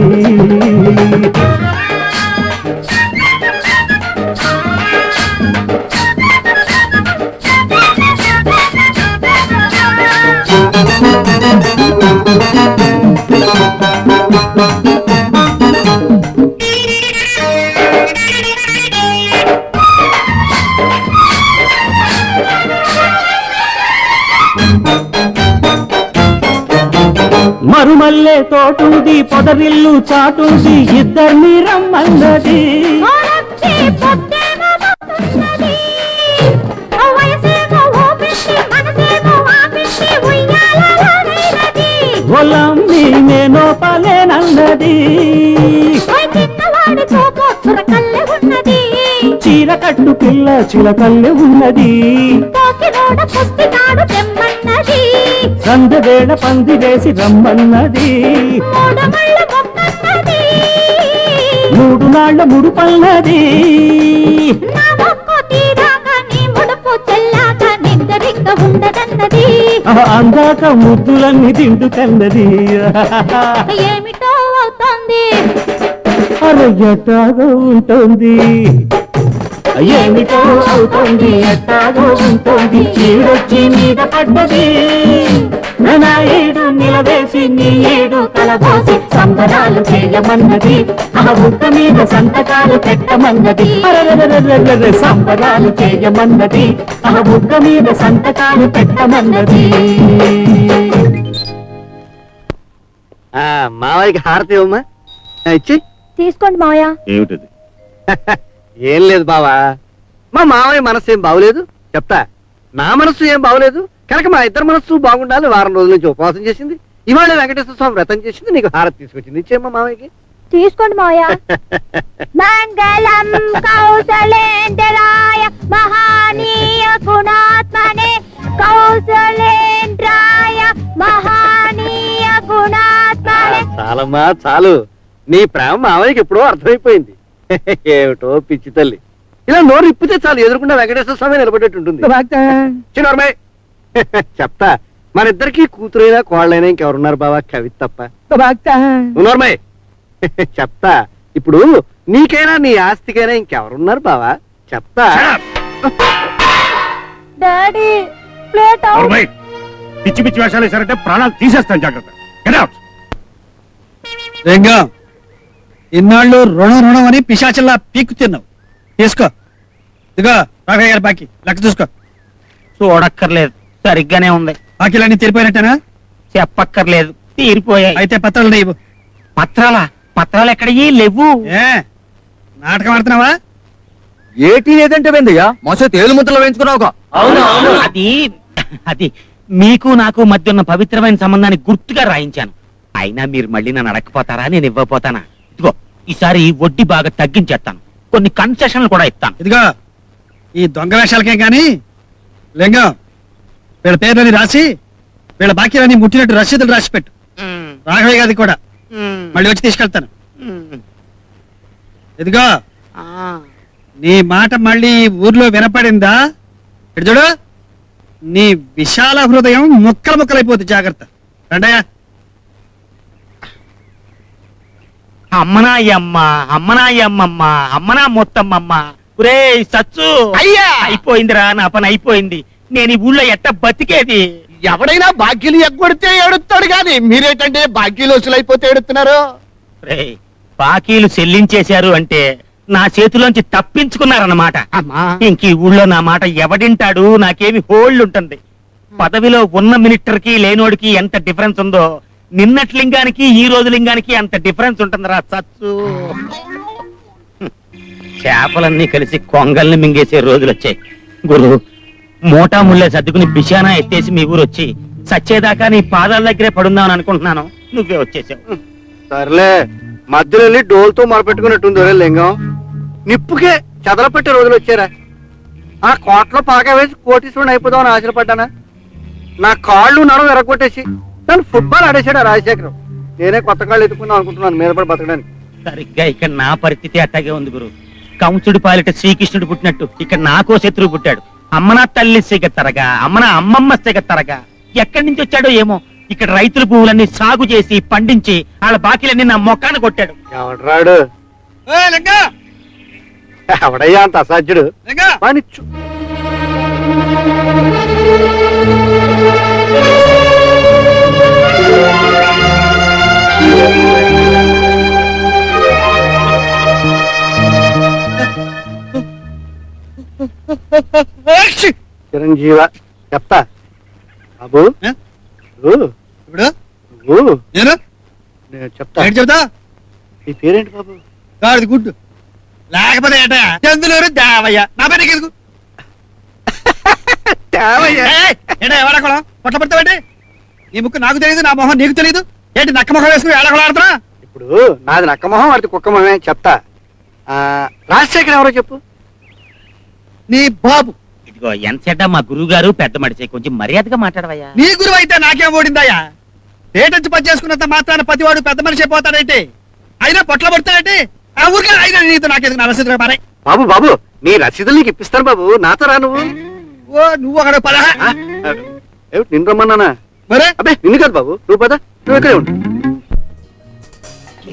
మరుమల్లే తోటుంది, పొదరిల్లు చాటుంది, ఇద్దరిని రమ్మన్నది. ఒలమ్మి నేనో పలేనన్నది, చీర కట్టు పిల్ల చిలకల్లె ఉన్నది. సందవేళ పంది వేసి రమ్మన్నది, మూడు నాళ్ల ముడుపన్నది. అందాక ముద్దులన్నీ తింటుకన్నది. ఏమిటో అవుతోంది, ఎట్టాగో ఉంటుంది, ఏమిటో అవుతుంది, ఎట్టాగో ఉంటుంది. ఈడొచ్చి మీద పడ్డది, నా ఈడు నిలవేసి నీ ఈడు కలబోసి సంబరాలు చేయమన్నది, ఆ బుక్క మీద సంతకాలు పెట్టమన్నది. సంబరాలు చేయమన్నది, ఆ బుక్క మీద సంతకాలు పెట్టమన్నది. మావయ్యకి హారతి ఇవ్వమ్మా, ఇచ్చి. తీసుకోండి మావయ్య. ఏమిటది? ఏం లేదు బావా, మా మావయ్య మనసు ఏం బాగులేదు చెప్తా, నా మనసు ఏం బాగులేదు కనుక మా ఇద్దరు మనసు బాగుండాలి. వారం రోజుల నుంచి ఉపవాసం చేసింది, ఇవాళ వెంకటేశ్వర స్వామి వ్రతం చేసింది, నీకు హారతి తీసుకొచ్చింది. ఇచ్చేమ్మా మావయ్యకి. తీసుకోండి మావయ్య. మంగళం కౌసలేంద్రాయ మహానీయ గుణాత్మనే, కౌసలేంద్రాయ మహానీయ గుణాత్మనే. చాలమ్మా చాలు, నీ ప్రేమ మామయ్యకి ఎప్పుడో అర్థమైపోయింది. ఏమిటో పిచ్చి తల్లి, ఇలా నోరు ఇప్పితే చాలు ఎదురుకుండా వెంకటేశ్వర స్వామి నిలబడేట్టు ఉంటుంది. చిన్నమ్మాయి చెప్తా, మన ఇద్దరికి కూతురైనా కోళ్ళైనా ఇంకెవరున్నారు బావా? కవిత తప్ప. నోర్మయ్య చెప్తా, ఇప్పుడు నీకైనా నీ ఆస్తికైనా ఇంకెవరున్నారు బావా? చెప్తా. డాడీ ప్లేట్ నోర్మై, పిచ్చి పిచ్చి వేషాలు వేశారంటే ప్రాణాలు తీసేస్తాను, జాగ్రత్త. Get out. లింగం, ఇన్నాళ్ళు రుణం రుణం అని పిశాచల్లా పీక్కు తిన్నావు. తీసుకో. ఇదిగో రాఘయ్య గారి బాకీ లెక్క చూసుకో. చూడక్కర్లేదు, సరిగ్గానే ఉంది. బాకీలన్నీ తీరిపోయినట్టేనా? చెప్పక్కర్లేదు, తీరిపోయాయి. అయితే పత్రాలు నీవు. పత్రాలా? పత్రాలు ఎక్కడయ్యి? లేవు. ఏ నాటకం ఆడుతున్నావా? ఏటీ లేదంటే వెందయ్యా మోసే తేలు ముద్దలు వేయించుకున్నావుగా. అది అది మీకు నాకు మధ్య ఉన్న పవిత్రమైన సంబంధాన్ని గుర్తుగా రాయించాను. అయినా మీరు మళ్ళీ నన్ను అడగపోతారా? నేను ఇవ్వపోతానా? ఇదిగో ఈసారి వడ్డీ బాగా తగ్గించేస్తాను, కొన్ని కన్సెషన్లు కూడా ఇస్తాను. ఇదిగో ఈ దొంగ వేషాలకేం గాని లింగం, వీళ్ళ పేర్లని రాసి వీళ్ళ బాకీలన్నీ ముట్టినట్టు రసీదులు రాసి పెట్టు. రాఘవయ్య గారి కూడా మళ్ళీ వచ్చి తీసుకెళ్తాను. ఇదిగో నీ మాట మళ్ళీ ఊర్లో వినపడిందా? ఇటు చూడు, నీ విశాల హృదయం ముక్కలు ముక్కలైపోతుంది, జాగ్రత్త. రండయ్యా. అమ్మనాయమ్మ, అమ్మనాయమ్మమ్మ, అమ్మనా మొత్తమ్మమ్మ. ఒరే సచ్చు, అయ్యా అయిపోయిందిరా, నా పని అయిపోయింది. నేను ఈ ఊళ్ళో ఎట్ట బతికేది? ఎవడైనా బాకీలు ఎగ్గొడితే ఏడుస్తాడు గాని మీరేటంటే బాకీలు వసూలైపోతే ఏడుతున్నారు. రే, బాకీలు చెల్లించేశారు అంటే నా చేతిలోంచి తప్పించుకున్నారన్నమాట. ఇంక ఈ ఊళ్ళో నా మాట ఎవడింటాడు? నాకేమి హోల్డ్ ఉంటుంది. పదవిలో ఉన్న మినిస్టర్కి లేనోడికి ఎంత డిఫరెన్స్ ఉందో, నిన్నటి లింగానికి ఈ రోజు లింగానికి అంత డిఫరెన్స్ ఉంటుందిరా సచ్చు. చేపలన్నీ కలిసి కొంగల్ని మింగేసే రోజులు వచ్చాయి. గురు, మోటా ముళ్ళే సర్దుకుని బిషానా ఎత్తేసి మీ ఊరు వచ్చి సచ్చేదాకా నీ పాదాల దగ్గరే పడుందామని అనుకుంటున్నాను. నువ్వే వచ్చేసావు. సర్లే, మధ్యలో వెళ్ళి డోల్తో మొరపెట్టుకున్నట్టుంది ఒరే లింగం. నిప్పుకే చెదలపెట్టే రోజులు వచ్చారా? ఆ కోట్లో పాక వేసి కోటీశ్వరుని అయిపోదామని ఆశపడ్డానా? నా కాళ్ళు నడవ ఎరగొట్టేసి నన్ను ఫుట్బాల్ ఆడేసాడు ఆ రాజశేఖరం. నేనే కొత్త కాళ్ళు ఎత్తుకుందాం అనుకుంటున్నాను మీద పడి బతకడానికి. సరిగ్గా ఇక్కడ నా పరిస్థితి అట్టాగే ఉంది గురు. కంసుడి పాలిట శ్రీకృష్ణుడు పుట్టినట్టు ఇక్కడ నాకో శత్రువు పుట్టాడు. అమ్మనా తల్లి సిగత్తరగా, అమ్మనా అమ్మమ్మ సిగత్తరగా. ఎక్కడి నుంచి వచ్చాడో ఏమో. ఇక్కడ రైతుల పువ్వులన్నీ సాగు చేసి పండించి వాళ్ళ బాకీలన్నీ నా మొక్కాన కొట్టాడు. ఎవడరాడు? ఎవడయ్యా అంత అసాధ్యుడు? వానిచ్చు. చిరంజీవ చెప్తా బాబు. ఇప్పుడు నువ్వు నేను నేను చెప్తా. ఏంటి చెబుతా? నీ పేరేంటి బాబు? గాడిది గుడ్డు. లేకపోతే ఏట చందులూరు దేవయ్య. నా పేరు నీకెందుకు? ఏటా ఎవడకూడదు పొట్ల పడతావంటే? నీ ముక్కు నాకు తెలియదు, నా మొహం నీకు తెలియదు. ఏంటి నక్క మొహం వేసుకుని ఏడకూడదురా? ఇప్పుడు నాది నక్క మొహం, వాడిది కుక్క మొహమే. చెప్తా. రాజశేఖర్ ఎవరో చెప్పు. నీ బాబు. ఇదిగో ఎంతసేట మా గురువు గారు పెద్ద మడిచి, కొంచెం మర్యాదగా మాట్లాడవయ్యా. నీ గురువు అయితే నాకేం ఓడిందయ్యా? పేటెంచి పని చేసుకున్నంత మాత్రాన ప్రతివాడు పెద్ద మనిషి అయిపోతాడేంటి? అయినా పొట్ల పడతాడేంటి? ఆ ఊరికే అయినా నీతో నాకెందుకు? నా రసీదు మారే. బాబు బాబు, నీ రసీదులు నీకు ఇప్పిస్తాను బాబు. నాతో రా నువ్వు. ఓ నువ్వు అక్కడ పద. ఏమిటి నిన్ను రమ్మన్నానా? మరే అబ్బే నిన్ను కాదు బాబు, నువ్వు పద. నువ్వు ఇక్కడే ఉండు.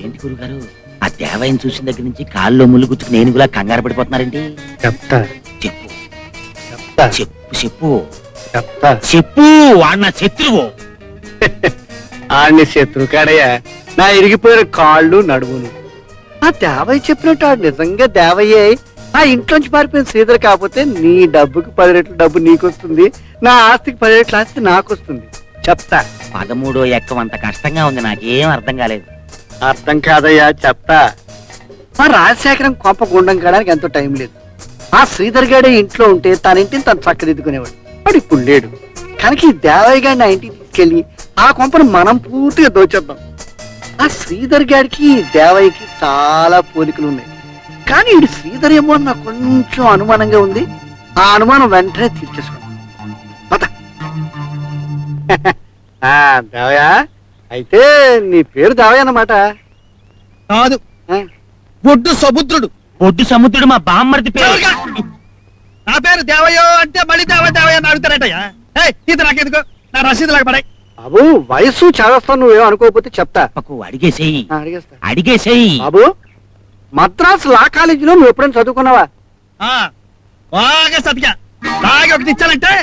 ఏంటి గురుగారు, ఆ దేవయ్యను చూసిన దగ్గర నుంచి కాల్లో ముళ్ళు గుచ్చుకుని నేను కూడా కంగారు పడిపోతున్నారేంటి? చెప్తా చెప్పు చెప్తా చెప్పు చెప్పు చెప్తా. చెప్పు. వాడు నా శత్రువు. ఆడిని శత్రు కాడయ్యా, నా ఇరిగిపోయిన కాళ్ళు నడువును. ఆ దేవయ్య చెప్పినట్టు ఆడు నిజంగా దేవయ్యే. ఆ ఇంట్లోంచి పారిపోయిన శ్రీధర్ కాకపోతే నీ డబ్బుకి 10 రెట్లు డబ్బు నీకొస్తుంది, నా ఆస్తికి 10 రెట్ల ఆస్తి నాకొస్తుంది. చెప్తా. 13 ఎక్కం అంత కష్టంగా ఉంది, నాకేం అర్థం కాలేదు. అర్థం కాదయ్యా, చెప్తా. ఆ రాజశేఖరం కొంప గుండం కావడానికి ఎంతో టైం లేదు. ఆ శ్రీధర్ గాడే ఇంట్లో ఉంటే తన ఇంటిని తను చక్కదిద్దుకునేవాడు. వాడు ఇప్పుడు లేడు కనుక ఈ దేవయ్య గారిని ఆ ఇంటికి తీసుకెళ్లి ఆ కొంపను మనం పూర్తిగా దోచేద్దాం. ఆ శ్రీధర్ గారికి ఈ దేవయ్యకి చాలా పోలికలు ఉన్నాయి. కానీ ఇది శ్రీధర్ ఏమో అని నాకు కొంచెం అనుమానంగా ఉంది. ఆ అనుమానం వెంటనే తీర్చేసుకోండి. దేవయ్య అయితే నీ పేరు దేవయ్య అన్నమాట. కాదు బొడ్డు సముద్రుడు. పొద్దు సముద్రుడు మా బామ్మర్ది పేరు. చవరగా! నా పేరు దేవయ్యో అంటే మళ్ళీ దేవయ్య అని అడుగుతారటయ్యా. ఇది నాకెందుకు, నా రసీదు లాగా పడాయి. బాబు వయసు చేస్తాను నువ్వేం అనుకోకపోతే చెప్తా. అడిగేసేయి, అడిగేస్తా. అడిగేసేయి. బాబు మద్రాసు లా కాలేజీలో నువ్వు ఎప్పుడైనా చదువుకున్నావా? బాగా సతిగా లాగే ఒకటి ఇచ్చానంటే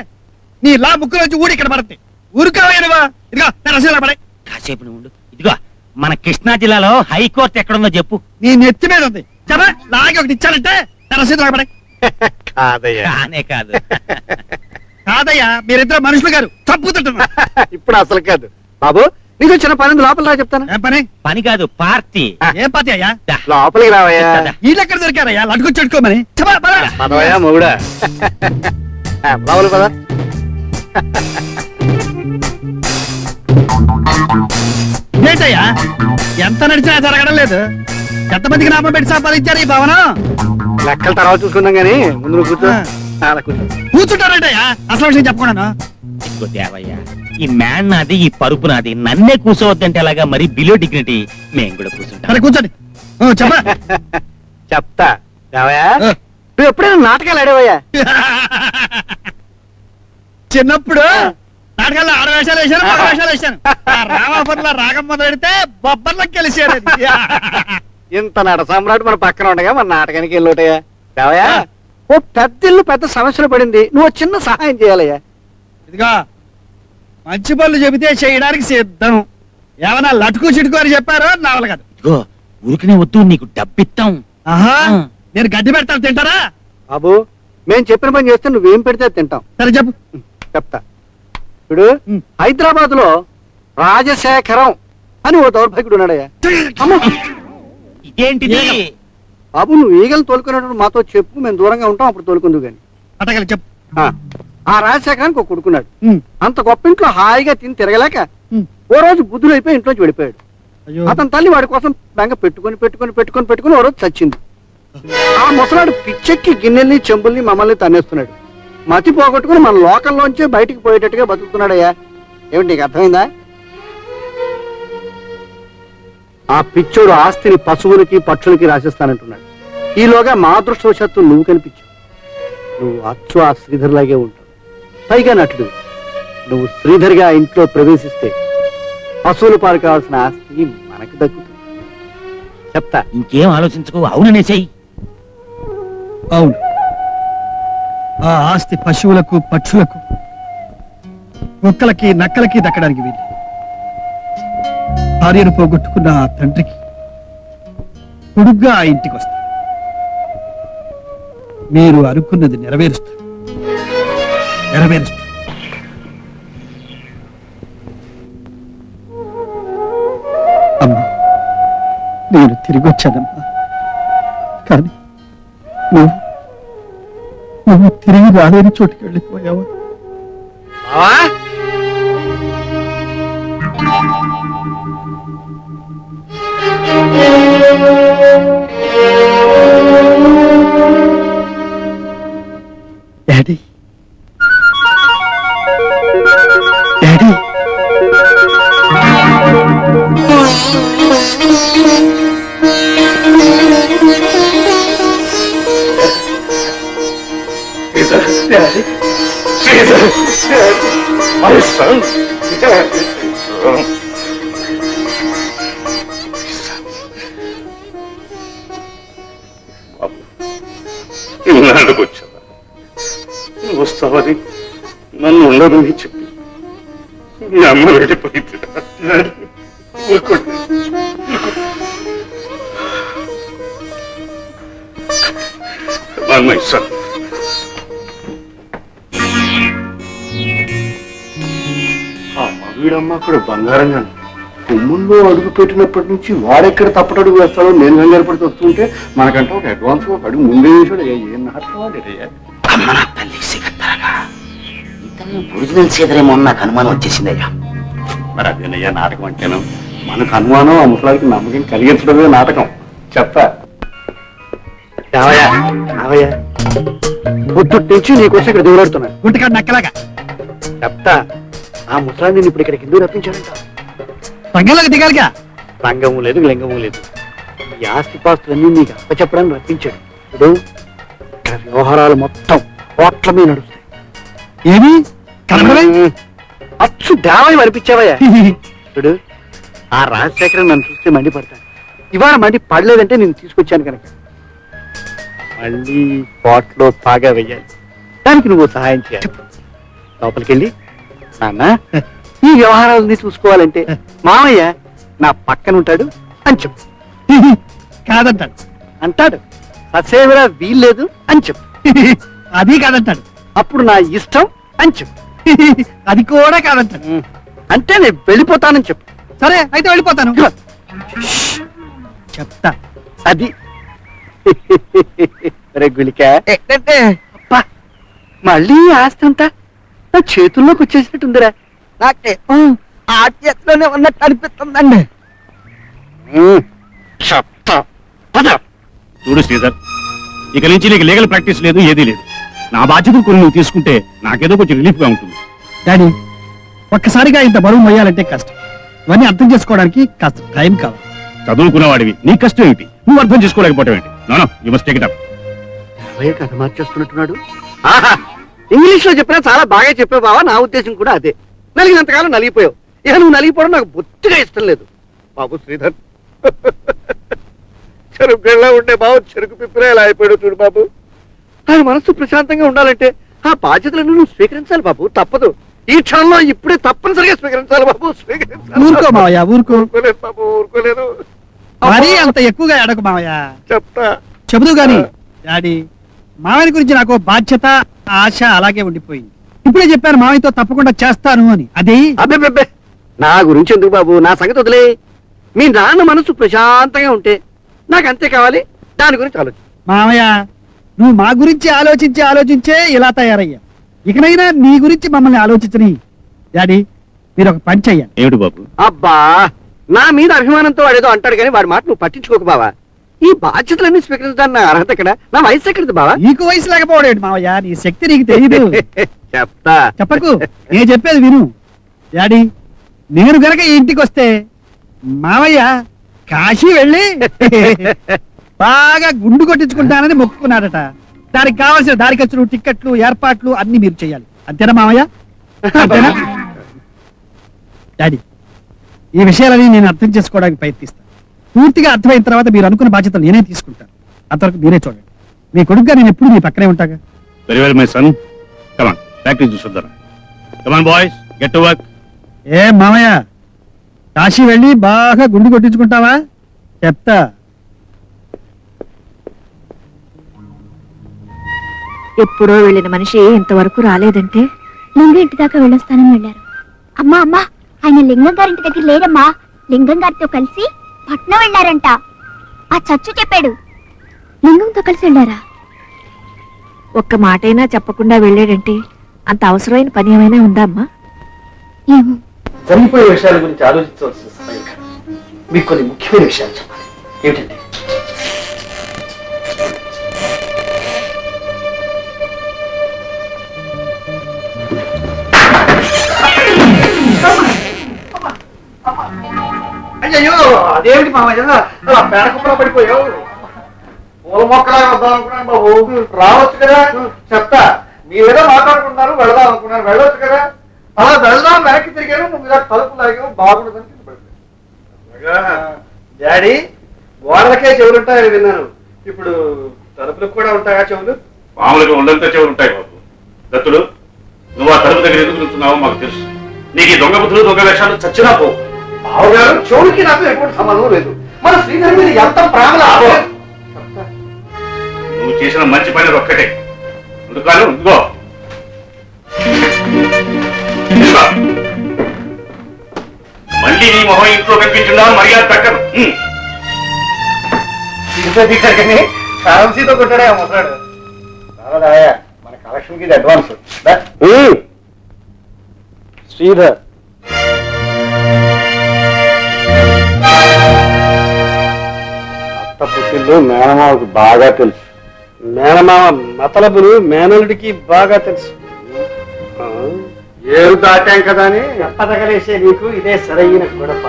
నీ లా ముక్కు నుంచి ఊడి ఇక్కడ పడుతుంది. ఊరుకోవా ఇదిగో నా రసీదు లాగా పడాయి. కాసేపు నువ్వు ఉండు. ఇదిగో మన కృష్ణా జిల్లాలో హైకోర్టు ఎక్కడుందో చెప్పు. నీ నెత్తి మీద ఉంది. చెప్పా లాగే ఒకటి ఇచ్చానంటే నా రసీదు లాగా పడాయి. కాదయ్యా. కానే కాదు. కాదయ్యా, మీరిద్దరు మనుషులు గారు చంపుతుంటున్నా. ఇప్పుడు అసలు కాదు బాబు. నీకు చిన్న పని ఉంది, లోపల రా చెప్తాను. ఏం పని? పని కాదు, పార్టీ. ఏం పార్టీ అయ్యా? దా. లోపలికి రావయ్యా. వీళ్ళు ఎక్కడ దొరికారయ్యా? అడుగుచ్చుకోమని చెప్పా పద. పదవయ్యా మొగుడా. లోపలి పద. ఏంటయ్యా ఎంత నడిచినా జరగడం లేదు. ఎంతమందికి నామం పెట్టి సంపాదించారు ఈ భవనం? లెక్కల తర్వాత చూసుకుందాం గానీ ముందు నువ్వు కూర్చో. అలా కూర్చో. కూర్చుంటారంటయ్యా అసలు విషయం చెప్పకుండా. ఇదిగో దేవయ్య, ఈ మ్యాన్ నాది, ఈ పరుపు నాది. నన్నే కూర్చోవద్దంటే అలాగా మరి బిలో డిగ్నిటీ మేము కూడా కూర్చుంటాం. సరే కూర్చోండి. చెప్పా చెప్తా. రావయ్యా, నువ్వు ఎప్పుడైనా నాటకాలు ఆడేవయ్యా? చిన్నప్పుడు నాటకాల్లో ఆడవేషాలు వేశాను, మగ వేషాలు వేశాను. రామాపురంలో రాగం మొదలెడితే బొబ్బర్లకు కలిసారు. ఇంత నట సామ్రాట్ మన పక్కన ఉండగా మన నాటకానికి వెళ్ళోటయ్యా. రావయ్యా, ఓ పెద్ద ఇల్లు పెద్ద సమస్యలు పడింది, నువ్వు చిన్న సహాయం చేయాలయ్యా. ఇదిగా మంచి పనులు చెబితే చేయడానికి సిద్ధం. ఏమన్నా లటుకు చిటుకు అని చెప్పారో నావల కాదు. ఇదిగో ఊరికినే వద్దు, నీకు డబ్బిస్తాం. ఆహా, నేను గడ్డి పెడతాను, తింటారా? బాబు మేము చెప్పిన పని చేస్తే నువ్వేం పెడితే అది తింటాం. సరే చెప్పు. చెప్తా. ఇప్పుడు హైదరాబాద్ లో రాజశేఖరం అని ఓ దౌర్భాగ్యుడు ఉన్నాడయ్యా. అమ్మో, ఇదేంటిది? బాబు నువ్వు ఈగలు తోలుకునేటప్పుడు మాతో చెప్పు, మేము దూరంగా ఉంటాం, అప్పుడు తోలుకుందు గాని. అటగలి చెప్పు. ఆ రాజశేఖరానికి ఒక కొడుకున్నాడు. అంత గొప్ప ఇంట్లో హాయిగా తిని తిరగలేక ఓ రోజు బుద్ధులు అయిపోయి ఇంట్లోంచి వెళ్ళిపోయాడు. అతని తల్లి వాడి కోసం బెంగ పెట్టుకొని పెట్టుకొని పెట్టుకొని పెట్టుకుని ఓ రోజు చచ్చింది. ఆ ముసలాడు పిచ్చెక్కి గిన్నెల్ని చెంబుల్ని మమ్మల్ని తన్నేస్తున్నాడు. మతి పోగొట్టుకుని మన లోకల్లోంచే బయటికి పోయేటట్టుగా బతుకుతున్నాడయ్యా. ఏమిటి నీకు అర్థమైందా? ఆ పిచ్చోడు ఆస్తిని పశువులకి పక్షులకి రాసిస్తానంటున్నాడు. ఈలోగా మా అదృష్టవశాత్తు నువ్వు కనిపించావు. నువ్వు అచ్చు ఆ శ్రీధర్లాగే ఉంటావు, పైగా నటుడు. నువ్వు శ్రీధర్గా ఇంట్లో ప్రవేశిస్తే పశువులు పాలు కావాల్సిన ఆస్తి మనకు దక్కుతుంది. చెప్తా. ఇంకేం ఆలోచించుకో, అవుననేసేయి. అవును, ఆ ఆస్తి పశువులకు పక్షులకు కుక్కలకి నక్కలకి దక్కడానికి వీలు. భార్యను పోగొట్టుకున్న ఆ తండ్రికి కొడుగ్గా ఆ ఇంటికి వస్తా. మీరు అనుకున్నది నెరవేరుస్తారు. అమ్మా, నేను తిరిగి వచ్చానమ్మా. కానీ నువ్వు తిరిగి రాలేని చోటుకి వెళ్ళిపోయావా? డాడీ, డాడీ, ఇన్నాళ్ళకు వచ్చావా? నువ్వు వస్తావని నన్ను ఉండదని చెప్పి మీ అమ్మ వెళ్ళిపోయింది. ఆ మగుడమ్మ అక్కడ బంగారంగా కొమ్ముల్లో అడుగు పెట్టినప్పటి నుంచి వాడెక్కడ తప్పటడుగు వేస్తాడో నేను కంగారు పడితే వస్తుంటే మనకంటే ఒక అడ్వాన్స్ ఒక అడుగు ముందే వేసాడు. ఏం నాటకం వాడేటయ్యా. అమ్మ నా తల్లి సిగత్తారగా ఇతను ఒరిజినల్ సీదరేమో నాకు అనుమానం వచ్చేసిందయ్యా. మరి అదేనయ్యా నాటకం అంటేను. మనకు అనుమానం, ఆ ముసలానికి నమ్మకం కలిగించడమే నాటకం. చెప్తా. పొద్దుటి నుంచి నీకోసం ఇక్కడ దిగులాడుతున్నా. గుంటకాడు నక్కలాగా. చెప్తా. ఆ ముసలాన్ని నేను ఇప్పుడు ఇక్కడికి ఎందుకు రప్పించాడంట? రంగంలోకి దిగాలిగా. రంగము లేదు, లింగము లేదు. ఈ ఆస్తిపాస్తులన్నీ నీకు అప్పచెప్పడానికి రప్పించాడు. ఇప్పుడు ఇక్కడ వ్యవహారాలు మొత్తం కోట్ల మీద నడుస్తాయి. ఏమి కనపడలే? అచ్చు దేవాయి అనిపించావయ్యా. ఇప్పుడు ఆ రాజశేఖరం నన్ను చూస్తే మండిపడతాను. ఇవాళ మండి పడలేదంటే నేను తీసుకొచ్చాను కనుక మళ్ళీ కోట్లో బాగా వెయ్యాలి. దానికి నువ్వు సహాయం చేయాలి. లోపలికెళ్ళి నాన్న ఈ వ్యవహారాలని చూసుకోవాలంటే మామయ్య నా పక్కన ఉంటాడు అని చెప్పు. కాదంటాడు. అంటాడు ససేవరా వీల్లేదు అని చెప్పు. అది కాదంటాడు. అప్పుడు నా ఇష్టం అని చెప్పు. అది కూడా కాదంటాడు. అంటే నేను వెళ్ళిపోతానని చెప్పు. సరే అయితే వెళ్ళిపోతాను. చెప్తా. అది రెగ్యులికా మళ్ళీ ఆస్తి అంతా నా చేతుల్లోకి వచ్చేసినట్టుందిరా. నాకే ఆ చేతిలోనే ఉన్నట్టు అనిపిస్తుందండి. చెప్తా పద. చూడు శ్రీధర్, ఇక నుంచి నీకు లీగల్ ప్రాక్టీస్ లేదు, ఏదీ లేదు. నా బాధ్యతలు కొన్ని నువ్వు తీసుకుంటే నాకేదో కొంచెం రిలీఫ్ గా ఉంటుంది. డాడీ, ఒక్కసారిగా ఇంత బరువు మొయ్యాలంటే కష్టం. ఇవన్నీ అర్థం చేసుకోవడానికి కాస్త టైం కావాలి. చదువుకున్నవాడివి, నీ కష్టం ఏంటి? నువ్వు అర్థం చేసుకోలేకపోవటం ఏంటి? No you must take it up. కథ మార్చేస్తున్నట్టున్నాడు. ఆహా, ఇంగ్లీష్ లో చెప్పినా చాలా బాగా చెప్పావు బావా. నా ఉద్దేశం కూడా అదే. నలిగినంతకాలం నలిగిపోయావు. ఇక నువ్వు నలిగిపోవడం నాకు బొత్తిగా ఇష్టం లేదు. బాబు శ్రీధర్, చెరుకు గళ్ళ ఉండే బాబు చెరుకు పిప్పులే ఎలా అయిపోయాడు చూడు బాబు. ఆయన మనసు ప్రశాంతంగా ఉండాలంటే ఆ బాధ్యతలను నువ్వు స్వీకరించాలి బాబు. తప్పదు. ఈ క్షణంలో ఇప్పుడే తప్పనిసరిగా స్వీకరించాలి బాబు. ఊరుకో మావయ్య, ఊరుకో. ఊరుకోలేదు బాబు, ఊరుకోలేదు. మరీ అంత ఎక్కువగా ఎడకు మావయ్య. చెప్తా. చెబుదు గాని డాడీ, మావయ్య గురించి నాకు బాధ్యత, ఆశ అలాగే ఉండిపోయింది. ఇప్పుడే చెప్పాను మావయ్యతో తప్పకుండా చేస్తాను అని. అది అబ్బే, నా గురించి ఎందుకు బాబు, నా సంగతి వదిలే. మీ నాన్న మనసు ప్రశాంతంగా ఉంటే నాకు అంతే కావాలి. దాని గురించి ఆలోచన. మావయ్య, నువ్వు మా గురించి ఆలోచించే ఇలా తయారయ్యా. ఇకనైనా నీ గురించి మమ్మల్ని ఆలోచించని. డాడీ, మీరు ఒక పని చెయ్యండి. ఏమిటి బాబు? అబ్బా, నా మీద అభిమానంతో వాడేదో అంటాడు కానీ వాడి మాట నువ్వు పట్టించుకోకు బావా. ఈ బాధ్యతలన్నీ స్వీకరించడానికి నా అర్హత ఎక్కడ? నా వయసు ఎక్కడిది బావా? నీకు వయసు లేకపోవడం మావయ్య, నీ శక్తి నీకు తెలియదు. చెప్తా. చెప్పకు, నేను చెప్పేది విను. డాడీ, నేను గనక ఈ ఇంటికి వస్తే మావయ్య కాశీ వెళ్ళి బాగా గుండు కొట్టించుకుంటానని మొక్కుకున్నాడట. దానికి కావాల్సిన దారి ఖర్చులు, టిక్కెట్లు, ఏర్పాట్లు అన్ని మీరు చేయాలి. అంతేనా మావయ్య? అంతేనా? డాడీ, ఈ విషయాలని నేను అర్థం చేసుకోవడానికి ప్రయత్నిస్తాను. పూర్తిగా అర్థమైన తర్వాత మీరు అనుకున్న బాధ్యతలు నేనే తీసుకుంటాను. అంతవరకు మీరే చూడండి. మీ కొడుకుగా నేను ఎప్పుడు మీ పక్కనే ఉంటాగా. Very well my son, come on, practice చూద్దాం. Come on boys, get to work. ఏ మామయ్య, కాశీ వెళ్ళి బాగా గుండు కొట్టించుకుంటావా? చెప్తా. ఎప్పుడో వెళ్ళిన మనిషి ఇంతవరకు రాలేదంటే లింగం ఇంటి దాకా వెళ్ళొస్తానని వెళ్ళారు. అమ్మా అమ్మా, ఆయన లింగం గారింటి దగ్గర లేరమ్మా. లింగం గారితో కలిసి పట్నం వెళ్ళారంట. ఆ చచ్చు చెప్పాడు. లింగంతో కలిసి వెళ్ళారా? ఒక్క మాటైనా చెప్పకుండా వెళ్ళాడంటే అంత అవసరమైన పని ఏమైనా ఉందా అమ్మా? ఏమో. జరిగిపోయే విషయాల గురించి ఆలోచించవలసిన సమయం కాదు. మీకు కొన్ని ముఖ్యమైన విషయాలు చెప్పాలి. ఏమిటండి? అయ్యో, అదేమిటి మామయ్య అలా పేడకుప్పలో పడిపోయావు? పూల మొక్కలా వద్దాం అనుకున్నాను బాబు. రావచ్చు కదా. చెప్తా. మీరేదో మాట్లాడుకుంటున్నారు, వెళదాం అనుకున్నాను. వెళ్ళొచ్చు కదా. అలా వెళ్దాం వెనక్కి తిరిగాను, నువ్వు ఇలా తలుపు లాగావు. బాగుండదని డాడీ, గోడలకే చెవులు ఉంటాయని విన్నాను. ఇప్పుడు తలుపులకు కూడా ఉంటాయా చెవులు? మామూలుగా ఉండంతా చెవులు ఉంటాయి బాబు. దత్తుడు, నువ్వు ఆ తలుపు దగ్గర ఎందుకు నిల్చున్నావో మాకు తెలుసు. నీకు ఈ దొంగ బుద్ధులు, దొంగ వేషాలు చచ్చినా పోవు. బావగారు, చెవులకి నాకు ఎటువంటి సంబంధం లేదు. మన శ్రీధర్ మీద ఎంత ప్రేమలా. నువ్వు చేసిన మంచి పని ఒక్కటే. అందుకని ఇదిగో మళ్ళీ నీ మొహం ఇంట్లో కనిపించిందా మర్యాద తగ్గదు. కానీ కరెన్సీతో కొట్టాడే ఆ ముసలాడు. మన కలెక్షన్ కి అడ్వాన్స్. శ్రీధర్, అత్త పుట్టిల్లు మేనమావకి బాగా తెలుసు. మేనమావ మతలబులు మేనలుడికి బాగా తెలుసు. ఏరు దాటాం కదా అని ఎప్పదగలేసే నీకు ఇదే సరైన గొడవ.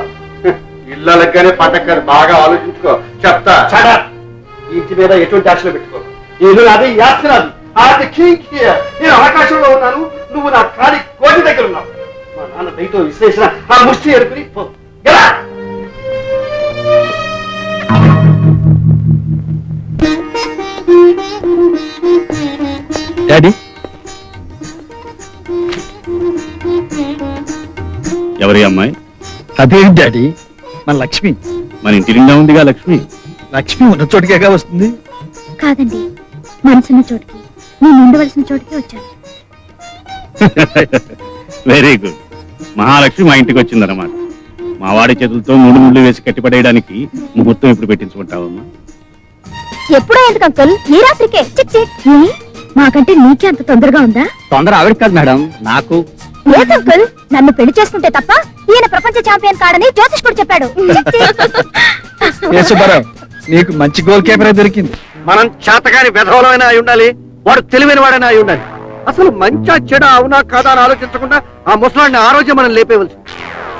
ఇళ్ళగానే పట్టక్కర్ బాగా ఆలోచించుకో చెప్తా ఈ ఇంటి మీద ఎటువంటి ఆశలు పెట్టుకో ఈ ఇల్లు నాది ఈ ఆస్తి నాది ఆది నేను ఆకాశంలో ఉన్నాను నువ్వు నా కాలి కోటి దగ్గర ఉన్నావు మా నాన్న దయతో విశ్లేషణ ఆ ముష్టి ఎరుకుని పో. ఎలా? డాడీ ఎవరి అమ్మాయి? అదేంటి డాడీ మన లక్ష్మి. మన ఇంటి నిండా ఉందిగా లక్ష్మి. లక్ష్మి ఉన్న చోటుకేగా వస్తుంది. కాదండి, మనసున్న చోటికి నేను ఉండవలసిన చోటికి వచ్చాను. Very good. మహాలక్ష్మి మా ఇంటికి వచ్చిందన్నమాట. మా వాడి చేతులతో 3 ముళ్ళు వేసి కట్టిపడేయడానికి ముహూర్తం ఇప్పుడు పెట్టించుకుంటావమ్మా. ఎప్పుడో ఎందుకు అంకుల్, ఈ రాత్రికే? మాకంటే నీకే అంత తొందరగా ఉందా? తొందర ఆవిడ కాదు మేడం, నాకు. లేదు అంకుల్, నన్ను పెళ్లి చేసుకుంటే తప్ప ఈయన ప్రపంచ ఛాంపియన్ కాడని జ్యోతిష్కుడు చెప్పాడు. ఏ సుబ్బారావు, నీకు మంచి గోల్ కీపరే దొరికింది. మనం చేతగాని విధవలమైనా అయి ఉండాలి వాడు తెలివైన వాడైనా అయి ఉండాలి అసలు మంచా చెడ అవునా కాదా అని ఆలోచించకుండా ఆ ముసలాడిని ఆ రోజే మనం లేపేవలసి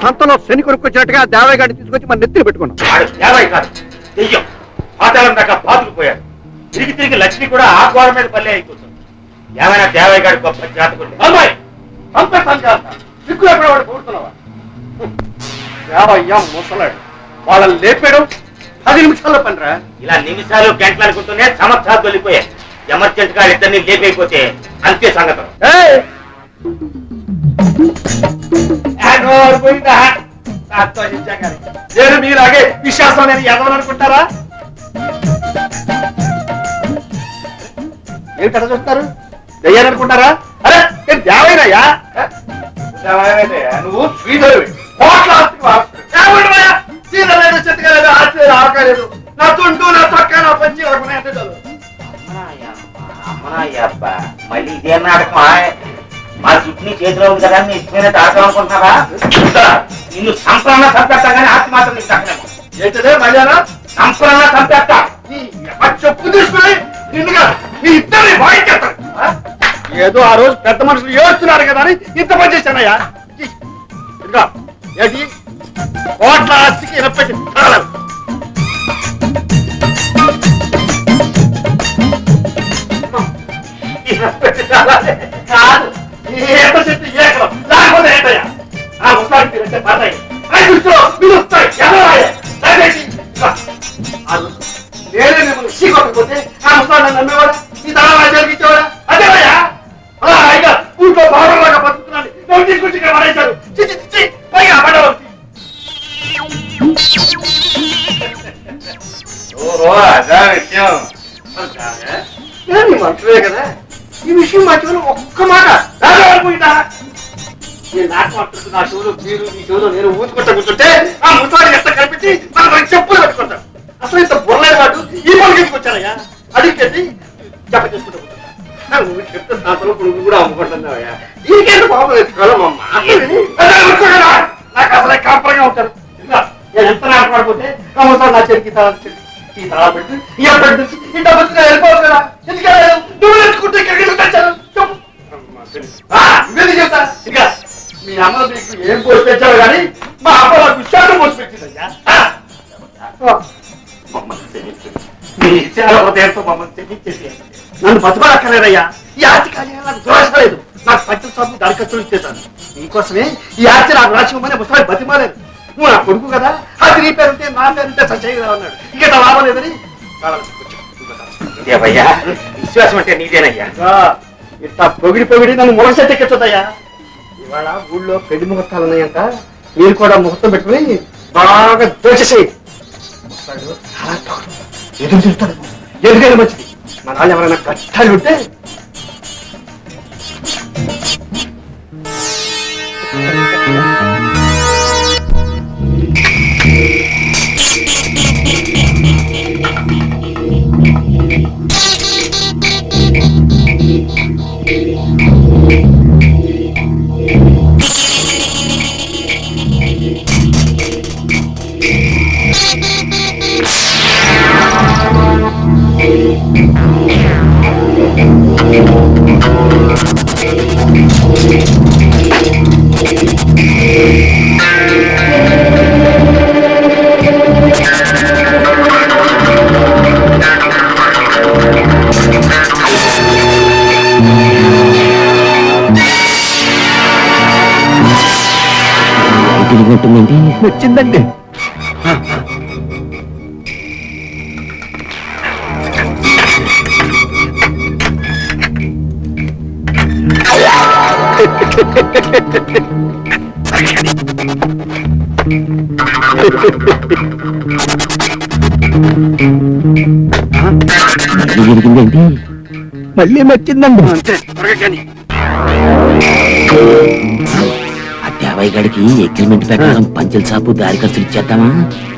సంతలో శని కొనుక్కొచ్చినట్టుగా దేవయ్య గారిని తీసుకొచ్చి మన నెత్తిని పెట్టుకున్నాం. దేవయ్య కాదు, దెయ్యం. పాతాళం దాకా బాతుకుపోయాడు. తిరిగి తిరిగి లక్ష్మి కూడా ఆ గోడ మీద పల్లె అయిపోతుంది. ఏమైనా దేవయ్య గారి గొప్ప జాతకుడు. అమ్మాయి సిగ్గు ఎక్కడ వాడు పోతున్నావా? దేవయ్య ముసలాడు వాళ్ళని లేపేయడం 10 నిమిషాల్లో పనిరా. ఇలా నిమిషాలు గంటలు అనుకుంటూనే సంవత్సరాలు వెళ్ళిపోయాయి. ఎమర్జెంట్ గా ఇద్దరిని లేపైపోతే అంతే సంగతం. నేను మీలాగే విశ్వాసం నేను ఎదవనుకుంటారా? ఏంటలా చూస్తారు? దయ్యాలనుకుంటారా? అరే నేను దేవయ్యనయ్యా. నువ్వు శ్రీధరువి. ఆకలేదు నా తుంటూ నా చొక్క నా పంచి మళ్ళీ ఇదే నాటకమా? మా చుట్టూ చేతిలో ఉంది కదా నీ ఇష్టమైన ఆటం అనుకుంటున్నారా? నిన్ను సంపన్న చంపేస్తా కానీ ఆస్తి మాత్రం నీకు తగ్గలేము. ఏంటదే మళ్ళా సంపన్న చంపేస్తా. చెప్పు తీసుకుని నిన్నుగా నీ ఇద్దరిని వాయించేస్తాను. ఏదో ఆ రోజు పెద్ద మనుషులు ఏడుస్తున్నారు కదా అని ఇంత పని చేశానయ్యా. ఇదిగా ఏంటి కోట్ల ఆస్తికి ఇనపెట్టి కాదు ఏట చెట్టు ఏకడం లేకపోతే ఏంటయ్యా? ఆ ముసాడి తిరిగితే పడతాయి మీరు వస్తాయి ఎవరాయ నేనే మిమ్మల్ని చీకొట్టకపోతే ఆ ముసాడి నమ్మేవాడా? ఈ తల జరిగించేవాడా? అదేవయ్యా అలా హాయిగా ఊళ్ళో బాగా బతుకుతున్నాను ఎవరు తీసుకొచ్చి ఇక్కడ పడేశారు. పైగా పడవచ్చు. ఓహో అదా విషయం. మంచిదే కదా ఈ విషయం మర్చిపోయిన ఒక్క మాట పోయిందా? నేను నాకు మాట్లాడుతూ నా చెవులు మీరు ఈ చెవులు నేను ఊదుకుంటా కూర్చుంటే ఆ ముసలాడి ఎంత కనిపించి మన చెప్పులు పెట్టుకుంటాను. అసలు ఇంత బుర్రలేని వాడు ఈ పనులు తీసుకొచ్చానయ్యా. అడిగితే చెప్ప చేసుకుంటా కూర్చుంటా. నువ్వు చెప్తే దాంట్లో పురుగు కూడా అమ్ముకుంటున్నావయ్యా. దీనికేంటి బాబు ఎత్తుకోవాలమ్మా? నాకు అసలే కాపరంగా ఉంటారు. నేను ఎంత నాటపడిపోతే ఆ ముసలాడు నా చెరికి ఈ తలా పెట్టి ఈ అప్పటి నుంచి ఇంత బతుగా వెళ్ళిపోవచ్చు కదా. ఎందుకంటే నువ్వు నేర్చుకుంటే ఇక్కడికి తెచ్చాను చెప్పు. ఇవన్నీ చెప్తా. ఇంకా మీ అమ్మ మీకు ఏం పోసి తెచ్చావు కానీ మా అమ్మ నాకు విషయాలు పోసి పెట్టిందయ్యా. మీ విషయాల హృదయంతో మమ్మల్ని తెప్పించేసి నన్ను బతకలేదయ్యా. ఈ ఆస్తి కానీ నాకు దోషలేదు. నాకు పంచ సార్లు దాని ఖర్చులు ఇచ్చేసాను. నీకోసమే ఈ ఆస్తి నాకు రాసివ్వమని ముసలాయి బతిమాలేదు. నువ్వు నా కొడుకు కదా, అది నీ పేరుంటే నా పేరుంటే సత్యగా ఉన్నాడు. ఇంకా లాభం లేదని విశ్వాసం అంటే నీదేనయ్యా. ఇట్లా పొగిడి పొగిడి నన్ను మొదటి ఎక్కించదయ్యా. ఇవాళ ఊళ్ళో పెళ్లి ముహూర్తాలు ఉన్నాయంట. మీరు కూడా ముహూర్తం పెట్టుకుని బాగా దోచేసేయి. ఎదురు చూస్తాడు. ఎదుగైనా మంచిది. మన వాళ్ళు ఎవరైనా కష్టాలు ఉంటే వచ్చిందండి. జరిగిందేంటి? మళ్ళీ మెచ్చిందండి. అంతే త్వరగా కానీ. ఆ దేవయ్య గడికి అగ్రిమెంట్ ప్రకారం పంచల్ సాపు దారి ఖర్చులు ఇచ్చేద్దామా?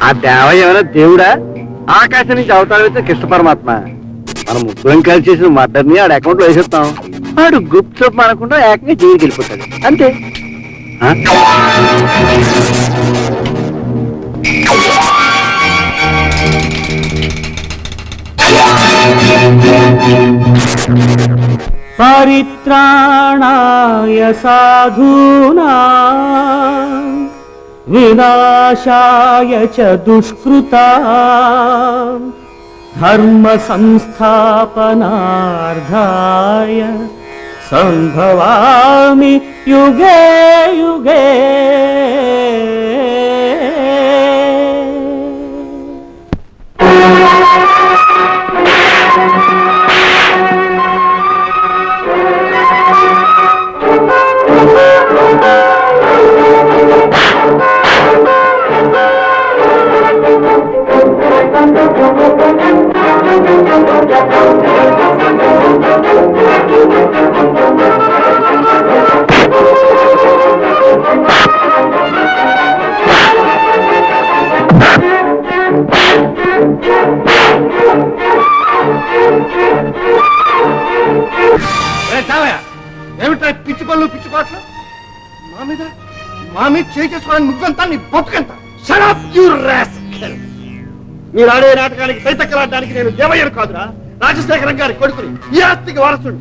ఆ దేవయ్య ఏమైనా దేవుడా? ఆకాశం నుంచి అవతారం అయితే కృష్ణ పరమాత్మ. మనం ముగ్గురం కలిసి చేసిన మర్డర్ని ఆడ అకౌంట్ లో వేసేస్తాం. ఆడు గుప్త చూపు అనకుండా ఏకంగా జైలుకి వెళ్ళిపోతాడు అంతే. ఆ? పరిత్రాణాయ సాధూనా వినాశాయ చ దుష్కృతా ధర్మ సంస్థాపనార్థాయ సంభవామి యుగే యుగే. ఏమిటా పిచ్చి పనులు పిచ్చి పాటలు? మా మీద చేసుకోవడానికి ముగ్గంతా నీ బతుకంత. మీరు ఆడే నాటకానికి సైతక్కలాడడానికి నేను దేవయ్యను కాదురా, రాజశేఖరం గారి కొడుకుని, ఈ ఆస్తికి వారసుడు.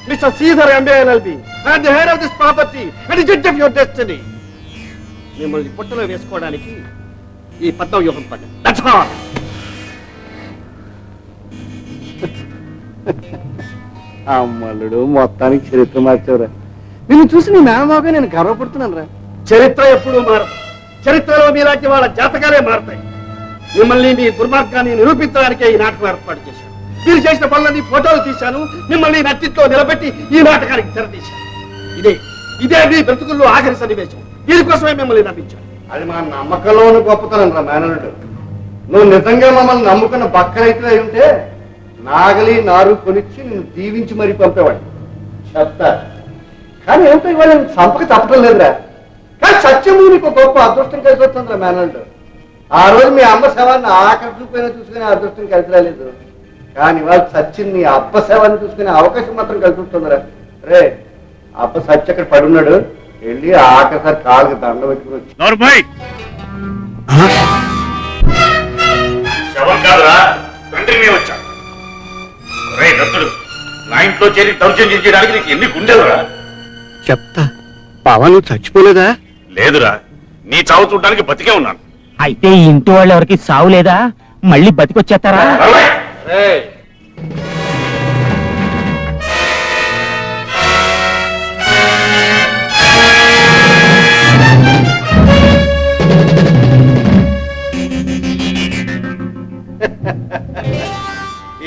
Mister Sridhar MBA LLB and the head of this property and the judge of your destiny. మిమ్మల్ని పుట్టలో వేసుకోవడానికి ఈ పద్మ వ్యూహం పడ్డ. That's all. అమ్మల్లుడు మొత్తానికి చరిత్ర మార్చావురా. నిన్ను చూసి నీ మేనమాగా నేను గర్వపడుతున్నాను రా. చరిత్ర ఎప్పుడూ మారదు. చరిత్రలో మీలాంటి వాళ్ళ జాతకాలే మారుతాయి. మిమ్మల్ని మీ దుర్మార్గాన్ని నిరూపించడానికే ఈ నాటకం ఏర్పాటు చేశాను. మీరు చేసిన పనులన్నీ ఫోటోలు తీశాను. మిమ్మల్ని నచ్చిట్లో నిలబెట్టి ఈ నాటకానికి తెరతీశాను. ఇదే మీ బ్రతుకుల్లో ఆఖరి సన్నివేశం. దీనికోసమే మిమ్మల్ని నమ్మించాను. అది మా నమ్మకంలోని గొప్పతనం రా మేనలుడు. నువ్వు నిజంగా మమ్మల్ని నమ్ముకున్న బక్కరైతే అయి ఉంటే నాగలి నారు కొనిచ్చి నిన్ను దీవించి మరీ పంపేవాడు. చెప్తా. కానీ ఏమిటో ఇవాళ సంపక తప్పటం లేదురా. కానీ సత్యము నీకు గొప్ప అదృష్టం కలిసి వస్తుందిరా మేనల్డ్. ఆ రోజు మీ అమ్మ శవాన్ని ఆఖరి చూపైనా చూసుకునే అదృష్టం కలిసి రాలేదు. కానీ ఇవాళ సత్యం నీ అబ్బ శవాన్ని చూసుకునే అవకాశం మాత్రం కలిసి వస్తుందిరా. రే అబ్బ సత్య అక్కడ పడున్నాడు, వెళ్ళి ఆఖరిసారి కాళ్ళకి దండ పెట్టుకుని వచ్చి. నా ఇంట్లో చేరి దౌర్జన్యం చేయడానికి నీకు ఎన్ని గుండెలురా? చెప్తా. బావా నువ్వు చచ్చిపోలేదా? లేదురా, నీ చావు చూడడానికి బతికే ఉన్నాను. అయితే ఈ ఇంటి వాళ్ళు ఎవరికి సావు లేదా? మళ్ళీ బతికొచ్చేస్తారా?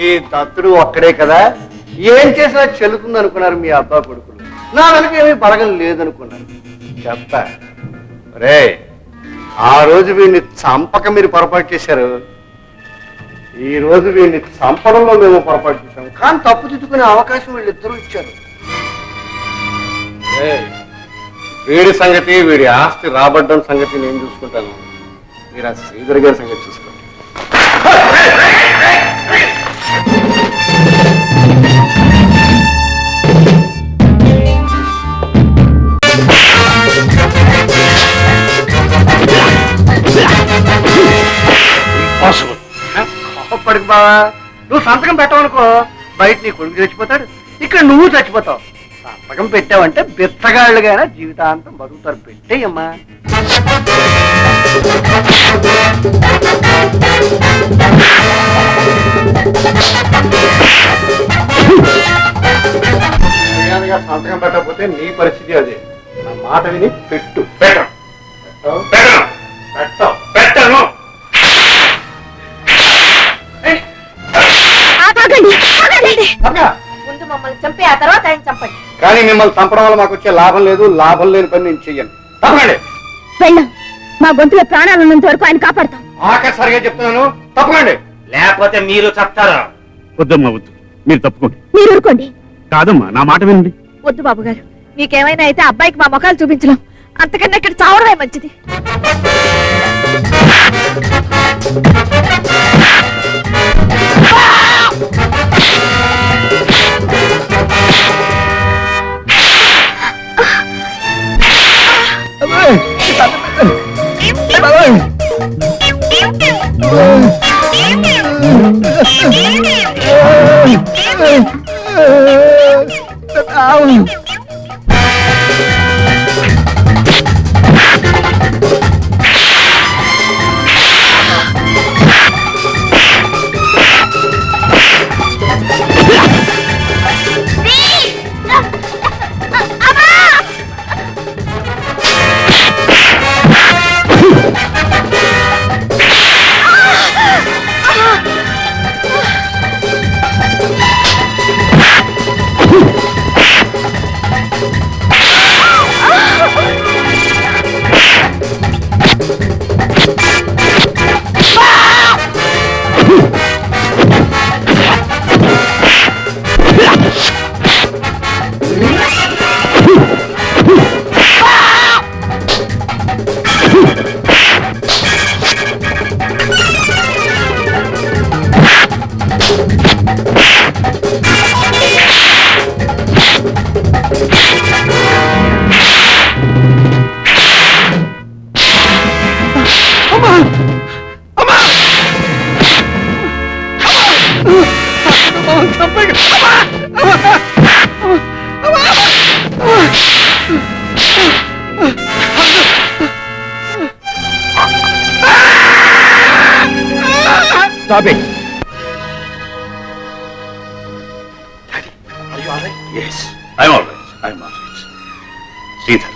ఈ దత్తుడు ఒక్కడే కదా, ఏం చేసినా చెల్లుతుంది అనుకున్నారు మీ అబ్బా కొడుకులు. నా వెనక ఏమీ బలగం లేదనుకున్నాను. చెప్తా. రే ఆ రోజు వీడిని చంపక మీరు పొరపాటు చేశారు. ఈ రోజు వీడిని చంపడంలో మేము పొరపాటు చేశాము. కానీ తప్పు దిద్దుకునే అవకాశం వీళ్ళిద్దరూ ఇచ్చారు. వీడి సంగతి, వీడి ఆస్తి రాబడ్డం సంగతి నేను చూసుకుంటాను. మీరు ఆ శ్రీధర్ గారి సంగతి చూసుకోండి. కోపడికి బావా, నువ్వు సంతకం పెట్టవనుకో బయట నీ కొడుకు చచ్చిపోతాడు, ఇక్కడ నువ్వు చచ్చిపోతావు. సంతకం పెట్టావంటే బిత్తగాళ్ళుగా జీవితాంతం బతుకుతారు. పెట్టేయమ్మా. సంతకం పెట్టకపోతే నీ పరిస్థితి అదే. నా మాట విని పెట్టు. ఆగండి తప్పగా. ముందు మమ్మల్ని చంపి ఆ తర్వాత ఆయన చంపండి. కానీ మిమ్మల్ని చంపడం వల్ల మాకు వచ్చే లాభం లేదు, లాభం లేని పని నేను చెయ్యను. తప్పకండి. వెళ్ళాం. మా గొంతులో ప్రాణాలు ఉన్నంత వరకు ఆయన కాపాడతాం. ఆఖరిసారిగా చెప్తున్నాను, తప్పకండి. లేకపోతే మీరు చెప్తారా? వద్దమ్మా వద్దు, మీరు తప్పుకోండి. మీరు ఊరుకోండి. కాదమ్మా, నా మాట వినండి. వద్దు బాబు గారు, మీకేమైనా అయితే అబ్బాయికి మా ముఖాలు చూపించలేం. అంతకన్నా ఇక్కడ చావడమే మంచిది. Stop it. Yes, I'm all right. I'm all right. Sridhar,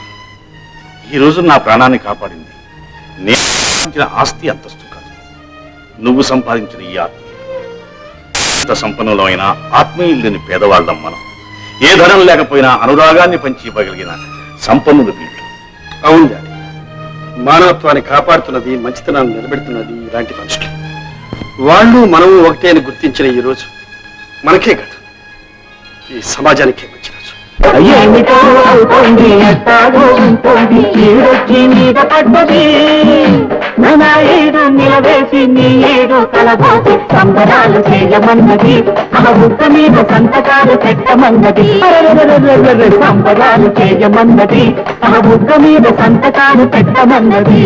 ఈ రోజు నా ప్రాణాన్ని కాపాడింది నేను సంపాదించిన ఆస్తి అంతస్తు కాదు, నువ్వు సంపాదించిన ఈ ఆత్మీయులు. ఎంత సంపన్నులమైన ఆత్మీయులు లేని పేదవాళ్ళం మనం. ఏ ధనం లేకపోయినా అనురాగాన్ని పంచి ఇవ్వగలిగిన సంపన్నులు వీళ్ళు. అవును డాడీ, మానవత్వాన్ని కాపాడుతున్నది, మంచితనాన్ని నిలబెడుతున్నది ఇలాంటి మనుషులు. వాళ్ళు మనము ఒకటే అని గుర్తించిన ఈ రోజు మనకే కాదు, ఈ సమాజానికే మంచి రోజు. ఏమిటో అవుతోంది, ఎట్టాగో ఉంటుంది, ఈడొచ్చి మీద పడ్డది. నా ఏడు నిలవేసి నీ ఏడు కలబోసి సంబరాలు చేయమన్నది. ఆ బుక్క మీద సంతకాలు పెట్టమన్నది. సంబరాలు చేయమన్నది. ఆ బుక్క మీద సంతకాలు పెట్టమన్నది.